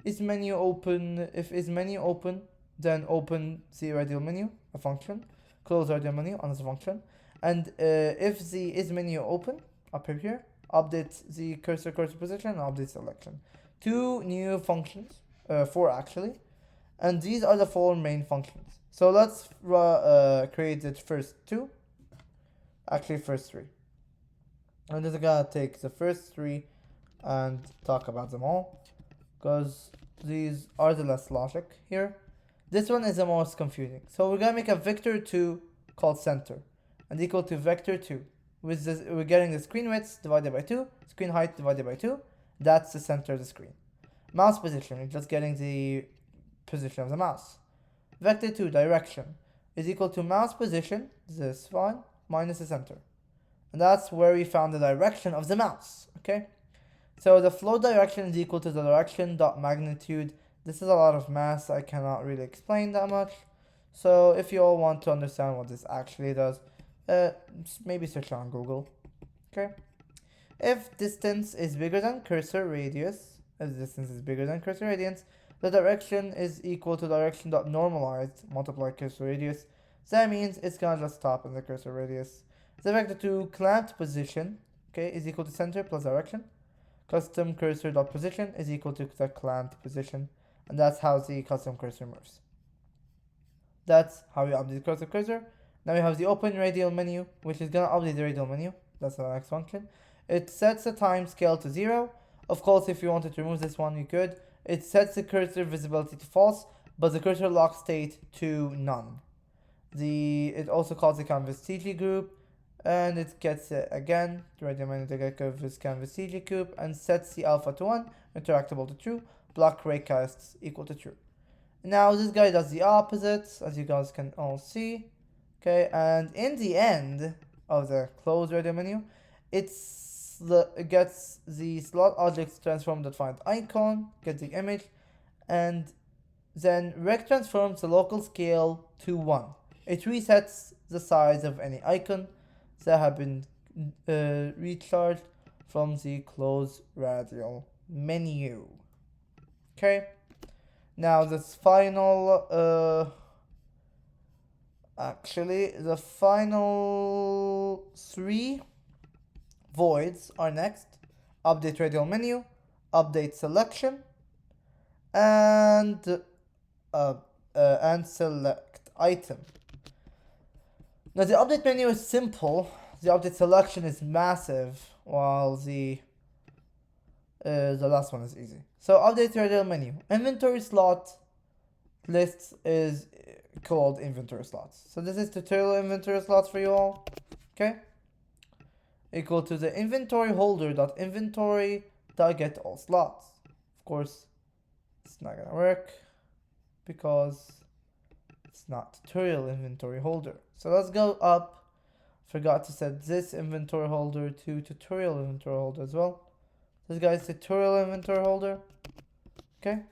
Is menu open, if is menu open, then open the radial menu, a function, close radial menu, another function. And if the is menu open, up here, update the cursor position and update selection. 2 new functions, 4 actually. And these are the 4 main functions. So let's create the first 2. Actually, first 3. I'm just gonna take the first 3 and talk about them all, because these are the less logic here. This one is the most confusing. So we're gonna make a vector2 called center and equal to vector2. With this, we're getting the screen width divided by 2, screen height divided by 2. That's the center of the screen. Mouse position, we're just getting the position of the mouse. Vector2 direction is equal to mouse position, this one, minus the center. And that's where we found the direction of the mouse. Okay, so the flow direction is equal to the direction dot magnitude. This is a lot of math, I cannot really explain that much. So if you all want to understand what this actually does, maybe search on Google. Okay, if distance is bigger than cursor radius, the direction is equal to direction dot normalized multiply cursor radius. So that means it's gonna just stop in the cursor radius. The vector2 clamped position, okay, is equal to center plus direction. Custom cursor dot position is equal to the clamped position, and that's how the custom cursor moves. That's how we update the cursor. Now we have the open radial menu, which is gonna update the radial menu. That's the next function. It sets the time scale to 0. Of course, if you wanted to remove this one, you could. It sets the cursor visibility to false, but the cursor lock state to none. It also calls the canvas CG group, and it gets it again, the radial menu to get canvas CG group, and sets the alpha to 1, interactable to true, block raycasts equal to true. Now this guy does the opposite, as you guys can all see. Okay, and in the end of the close radial menu, it gets the slot objects transform.find icon, gets the image, and then rec transforms the local scale to 1. It resets the size of any icon that have been recharged from the close radial menu. Okay, now this final the final 3 voids are next: update radial menu, update selection, and select item. Now the update menu is simple, the update selection is massive, while the The last one is easy. So update radial menu. Inventory slot list is called inventory slots. So this is tutorial inventory slots for you all. Okay. Equal to the inventory holder dot inventory dot get all slots. Of course, it's not gonna work because it's not tutorial inventory holder. So let's go up. Forgot to set this inventory holder to tutorial inventory holder as well. This guy's tutorial inventory holder. Okay.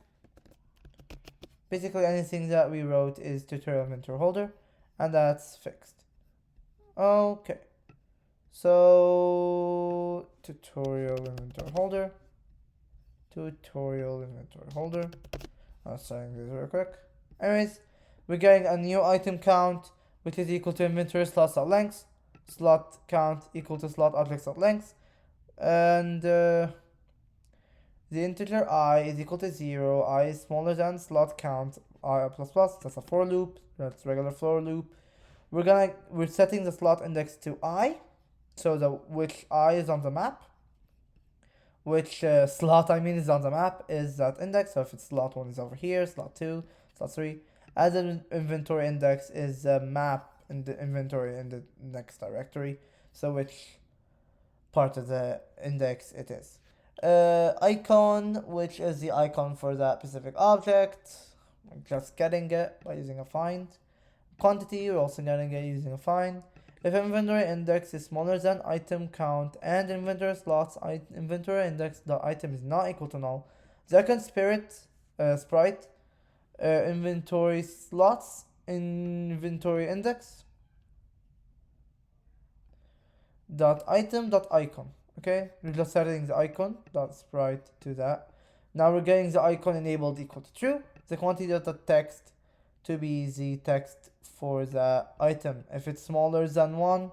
Basically anything that we wrote is tutorial inventory holder, and that's fixed. Okay. So tutorial inventory holder. Tutorial inventory holder. I'm starting this real quick. Anyways, we're getting a new item count, which is equal to inventory slots.length. Slot count equal to slot objects.length. And the integer I is equal to 0. I is smaller than slot count I plus plus. That's a for loop. That's regular for loop. We're setting the slot index to I. So which I is on the map. Which slot I mean is on the map is that index. So if it's slot 1 is over here, slot 2, slot 3. As an inventory index is a map in the inventory in the next directory. So which part of the index it is. Icon, which is the icon for that specific object. I'm just getting it by using a find. Quantity, we're also getting it using a find. If inventory index is smaller than item count and inventory slots inventory index the item is not equal to null, second sprite inventory slots inventory index dot item dot icon. Okay, we're just setting the icon dot sprite to that. Now we're getting the icon enabled equal to true. The quantity dot the text to be the text for the item. If it's smaller than 1,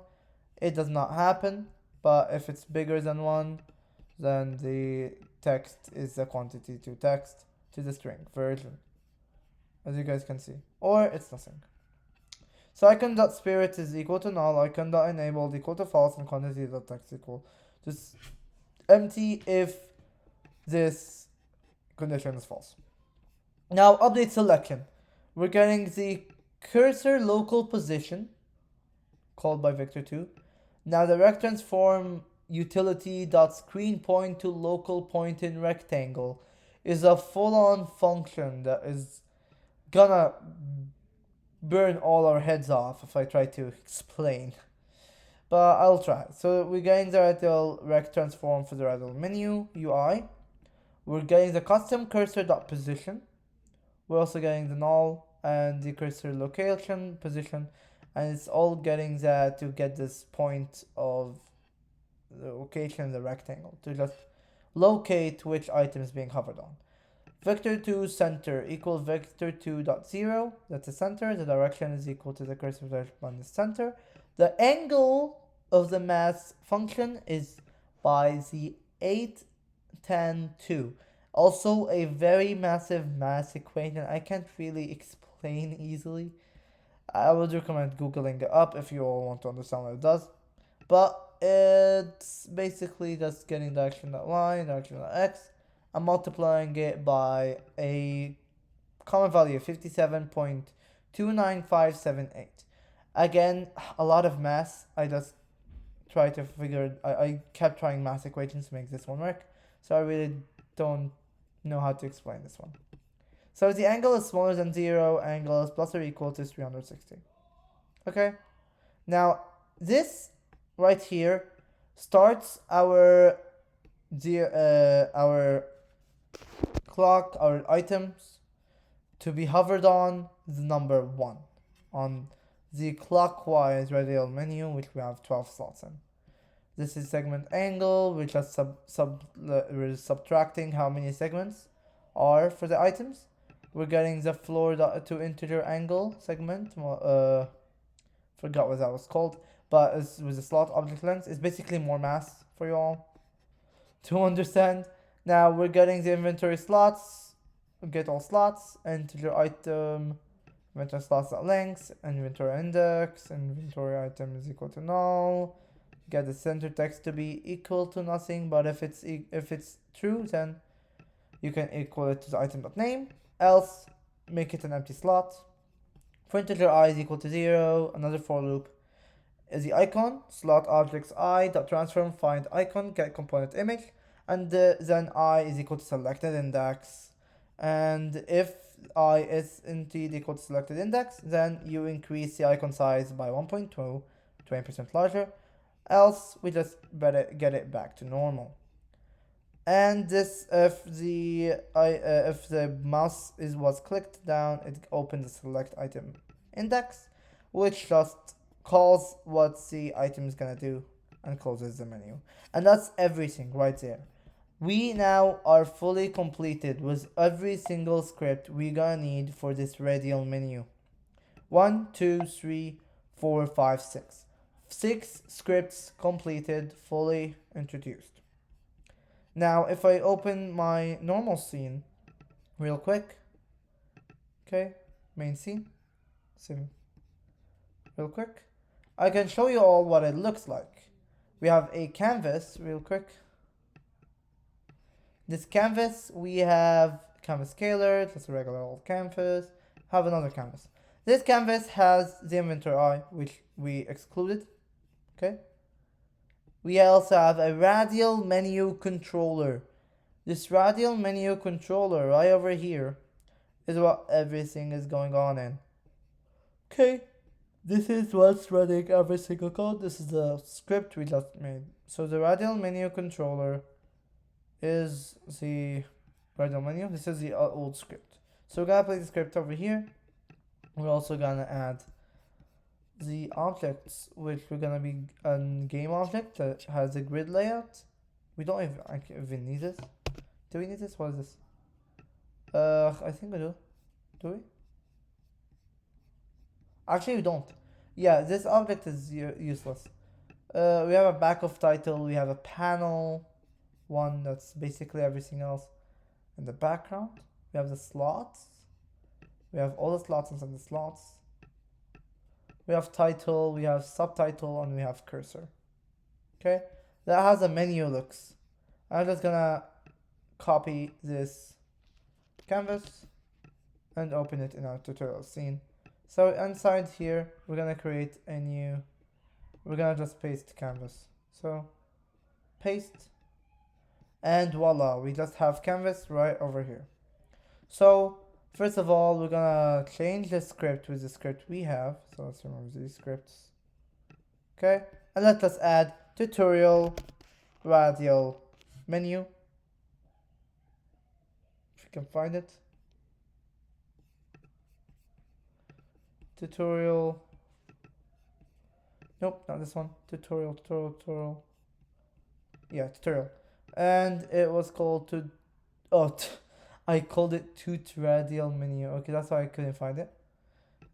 it does not happen. But if it's bigger than 1, then the text is the quantity to text to the string version, as you guys can see. Or it's nothing. So icon.spirit is equal to null, icon.enabled equal to false, and quantity.text equal to empty if this condition is false. Now update selection. We're getting the cursor local position called by vector2. Now the rect transform utility.screen point to local point in rectangle is a full-on function that is gonna burn all our heads off if I try to explain, but I'll try. So we're getting the radial rect transform for the radial menu UI. We're getting the custom cursor.position. We're also getting the null and the cursor location position, and it's all getting that to get this point of the location in the rectangle to just locate which item is being hovered on. Vector2 center equals vector2.0. That's the center. The direction is equal to the cursor direction on the center. The angle of the mass function is by the 8, 10, 2. Also a very massive mass equation. I can't really explain easily. I would recommend googling it up if you all want to understand what it does. But it's basically just getting direction.y, direction.x, and multiplying it by a common value of 57.29578. Again, a lot of math. I just try to figure. I kept trying math equations to make this one work, so I really don't know how to explain this one. So if the angle is smaller than 0, angle is plus or equal to 360. Okay. Now this right here starts our clock, our items to be hovered on the number 1 on the clockwise radial menu, which we have 12 slots in. This is segment angle. We're just we're subtracting how many segments are for the items. We're getting the floor to integer angle segment. Forgot what that was called, but it's with the slot object length. It's basically more math for you all to understand. Now we're getting the inventory slots. We get all slots, integer item, inventory slots at length, inventory index, inventory item is equal to null, get the center text to be equal to nothing, but if it's true, then you can equal it to the item.name. Else, make it an empty slot. For integer I is equal to 0, another for loop is the icon, slot objects I dot transform find icon get component image, and then I is equal to selected index. And if I is indeed equal to selected index, then you increase the icon size by 1.2, 20% larger. Else we just better get it back to normal. And this if the mouse was clicked down, it opens the select item index, which just calls what the item is gonna do and closes the menu. And that's everything right there. We now are fully completed with every single script we're gonna need for this radial menu. 1, 2, 3, 4, 5, 6. 6 scripts completed, fully introduced. Now, if I open my normal scene real quick, okay, main scene, real quick, I can show you all what it looks like. We have a canvas, real quick. This canvas, we have canvas scalar, that's a regular old canvas, have another canvas. This canvas has the inventory I, which we excluded, okay? We also have a radial menu controller. This radial menu controller right over here is what everything is going on in. Okay, this is what's running every single code. This is the script we just made. So the radial menu controller is the radial menu. This is the old script. So we're gonna play the script over here. We're also gonna add the objects, which we're gonna be a game object that has a grid layout. We don't even need this. Do we need this? What is this? I think we do. Do we? Actually, we don't. Yeah, this object is useless. We have a back of title. We have a panel one that's basically everything else. In the background, we have the slots. We have all the slots inside the slots. We have title, we have subtitle, and we have cursor. Okay, that has a menu looks. I'm just gonna copy this canvas and open it in our tutorial scene. So inside here, we're gonna create a new, we're gonna just paste canvas. So paste, and voila, we just have canvas right over here. So first of all, we're gonna change the script with the script we have. So let's remove these scripts. Okay, and let us add tutorial radial menu. If you can find it. Tutorial. Nope, not this one. Tutorial. Yeah, tutorial. And it was called I called it tut radial menu. Okay, that's why I couldn't find it.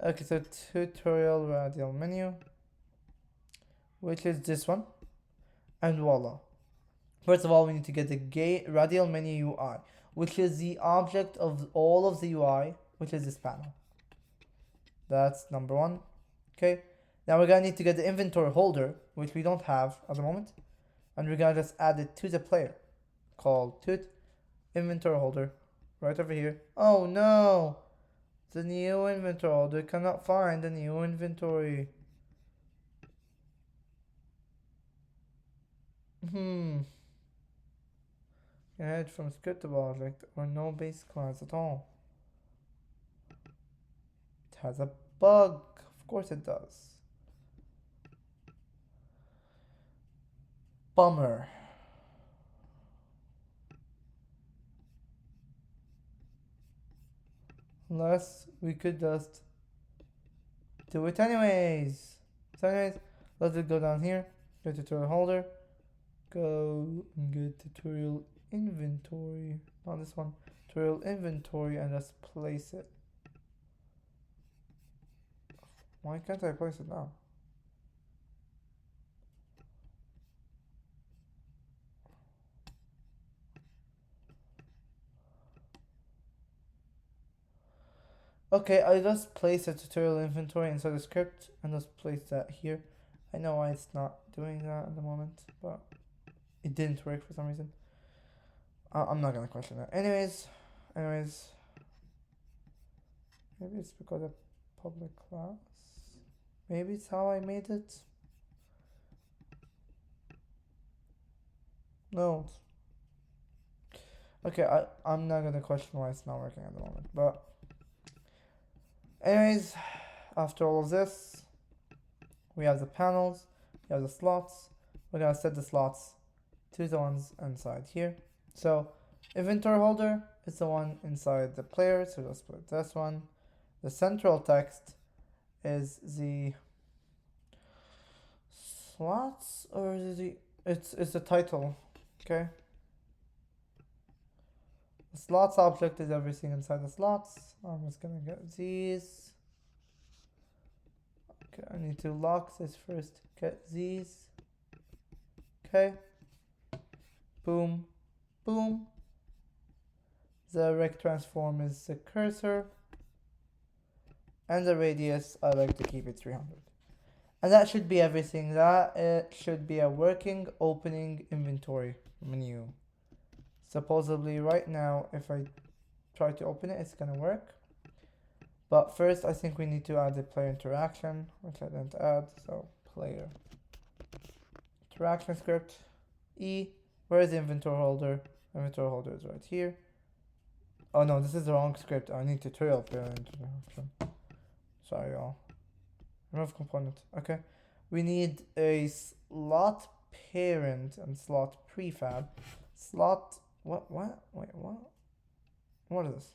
Okay, so tutorial radial menu, which is this one, and voila. First of all, we need to get the radial menu UI, which is the object of all of the UI, which is this panel. That's number one. Okay, now we're gonna need to get the inventory holder, which we don't have at the moment, and we're gonna just add it to the player, called tut inventory holder. Right over here. Oh no! The new inventory holder cannot find the new inventory. Add from scriptable object or no base class at all. It has a bug. Of course it does. Bummer. Unless we could just do it anyways. So anyways, let's just go down here, get tutorial holder, go and get tutorial inventory, not this one, tutorial inventory, and just place it. Why can't I place it now? Okay, I just place a tutorial inventory inside the script and just place that here. I know why it's not doing that at the moment, but it didn't work for some reason. I'm not gonna question that. Anyways, maybe it's because of public class. Maybe it's how I made it. No. Okay, I'm not gonna question why it's not working at the moment. But anyways, after all of this, we have the panels, we have the slots. We're gonna set the slots to the ones inside here. So inventory holder is the one inside the player, so let's put this one. The central text is the slots, or is it's the title. Okay. The slots object is everything inside the slots. I'm just gonna get these. Okay, I need to lock this first. Get these. Okay. Boom. Boom. The rect transform is the cursor. And the radius, I like to keep it 300. And that should be everything. That should be a working opening inventory menu. Supposedly right now, if I try to open it, it's gonna work. But first, I think we need to add the player interaction, which I didn't add. So player interaction script. E, where is the inventory holder? Inventory holder is right here. Oh no, this is the wrong script. I need tutorial player interaction. Sorry, y'all. Remove component. Okay. We need a slot parent and slot prefab. Slot. What? Wait, what? What is this?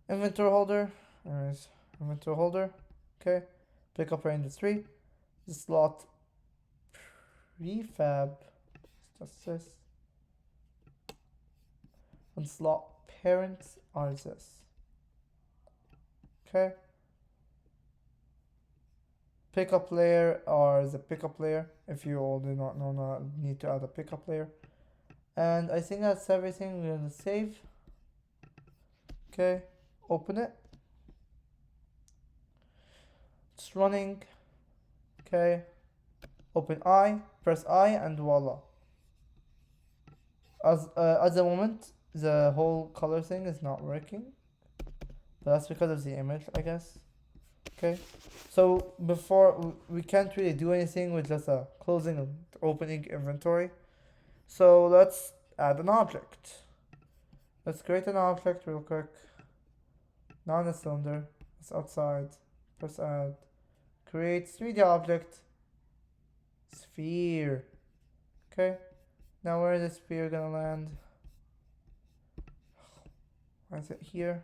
Inventory holder. There is inventory holder. Okay. Pickup range is 3. The slot prefab is just this. And slot parents are this. Okay. Pickup layer are the pickup layer. If you all do not know, now need to add a pickup layer. And I think that's everything. We're gonna save. Okay, open it. It's running. Okay, open I, press I, and voila. At the moment, the whole color thing is not working. But that's because of the image, I guess. Okay, so before we can't really do anything with just a closing and opening inventory. So let's add an object. Let's create an object real quick. Now in the cylinder, it's outside. Press add. Create 3D object. Sphere. Okay. Now where is the sphere gonna land? Why is it here?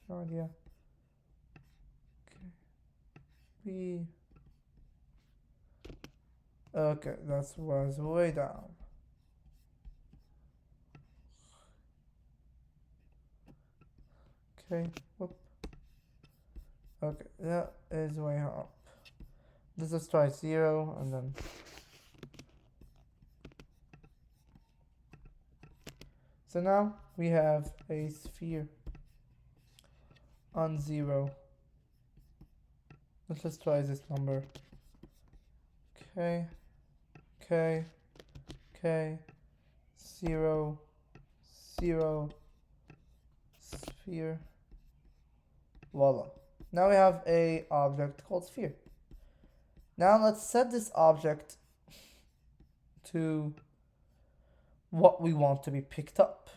No idea. B. Okay, that was way down. Okay, whoop. Okay, that is way up. Let's just try 0 and then. So now we have a sphere on 0. Let's just try this number. Okay, 0, 0, sphere. Voila. Now we have a object called sphere. Now let's set this object to what we want to be picked up.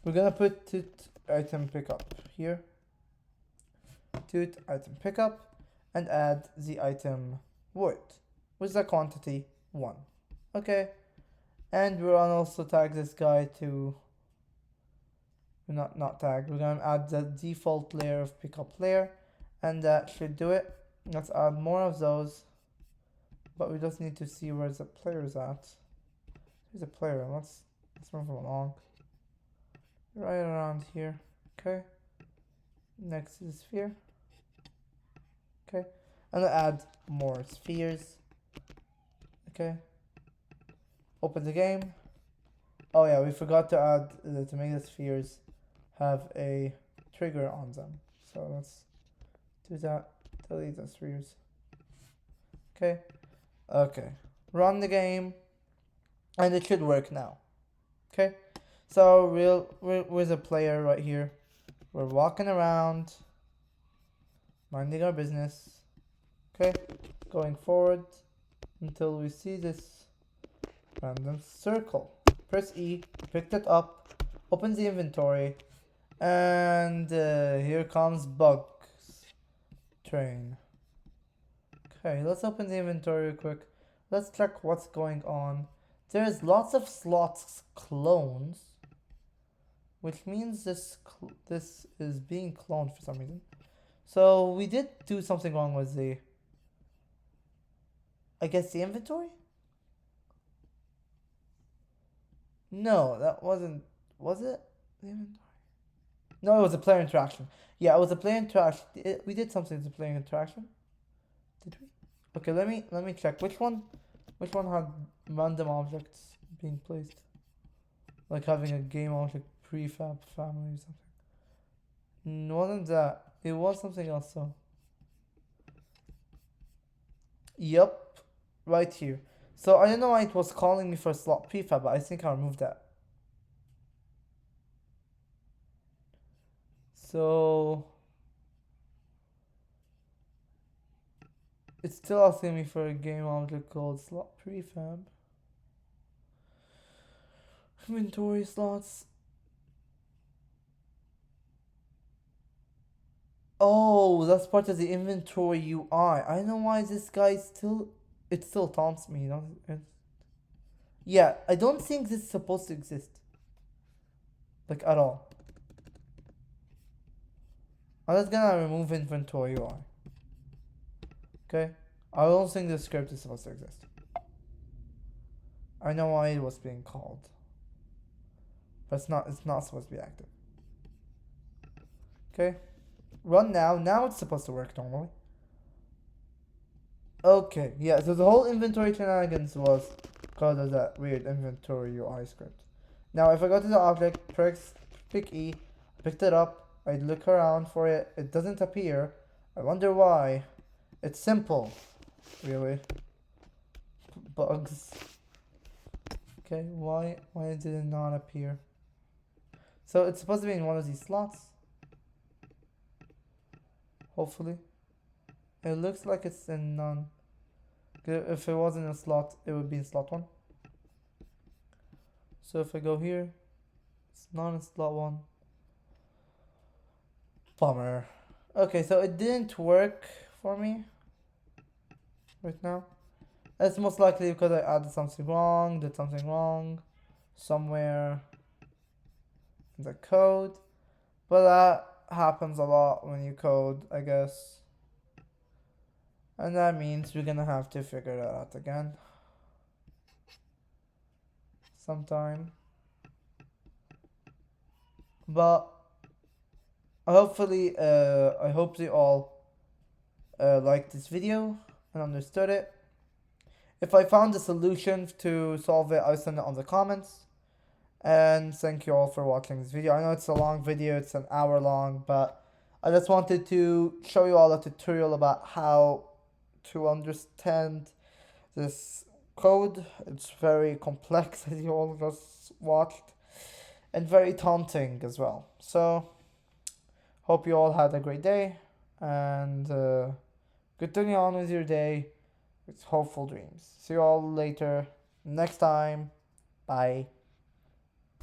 We're gonna put tut item pickup here. Tut item pickup and add the item wood with the quantity 1. Okay. And we're gonna also tag this guy to not tag. We're gonna add the default layer of pickup layer, and that should do it. Let's add more of those, but we just need to see where the player is at. Here's a player. Let's move him along. Right around here. Okay. Next to the sphere. Okay. And I'll add more spheres. Okay. Open the game. Oh yeah, we forgot to add to make the spheres have a trigger on them. So let's do that. Delete the spheres. Okay. Okay. Run the game, and it should work now. Okay. So we're the player right here. We're walking around, minding our business. Okay. Going forward until we see this random circle. Press E, picked it up, opens the inventory, and here comes bugs train. Okay, let's open the inventory real quick. Let's check what's going on. There's lots of slots clones, which means this is being cloned for some reason. So we did do something wrong with I guess the inventory? No, that wasn't. Was it the inventory? No, it was a player interaction. Yeah, it was a player interaction. We did something to player interaction. Did we? Okay, let me check. Which one had random objects being placed? Like having a game object prefab family or something. Wasn't that. It was something else though. Yup. Right here. So I don't know why it was calling me for slot prefab, but I think I removed that. So it's still asking me for a game object called slot prefab. Inventory slots. Oh, that's part of the inventory UI. I know why this guy still. It still taunts me. Yeah, I don't think this is supposed to exist. Like, at all. I'm just gonna remove inventory UI. Okay? I don't think this script is supposed to exist. I know why it was being called. But it's not supposed to be active. Okay? Run now. Now it's supposed to work normally. Okay, yeah, so the whole inventory shenanigans was because of that weird inventory UI script. Now, if I go to the object, pick E, picked it up, I look around for it, it doesn't appear. I wonder why. It's simple, really. Bugs. Okay, why did it not appear? So it's supposed to be in one of these slots. Hopefully. It looks like it's in none. If it was in a slot, it would be in slot 1. So if I go here, it's not in slot 1. Bummer. Okay, so it didn't work for me right now. It's most likely because I added something wrong, did something wrong somewhere in the code. But that happens a lot when you code, I guess. And that means we're gonna have to figure that out again sometime. But hopefully, I hope you all liked this video and understood it. If I found a solution to solve it, I'll send it on the comments. And thank you all for watching this video. I know it's a long video, it's an hour long, but I just wanted to show you all a tutorial about how to understand this code. It's very complex, as you all just watched, and very taunting as well. So, hope you all had a great day, and continue on with your day with hopeful dreams. See you all later next time. Bye.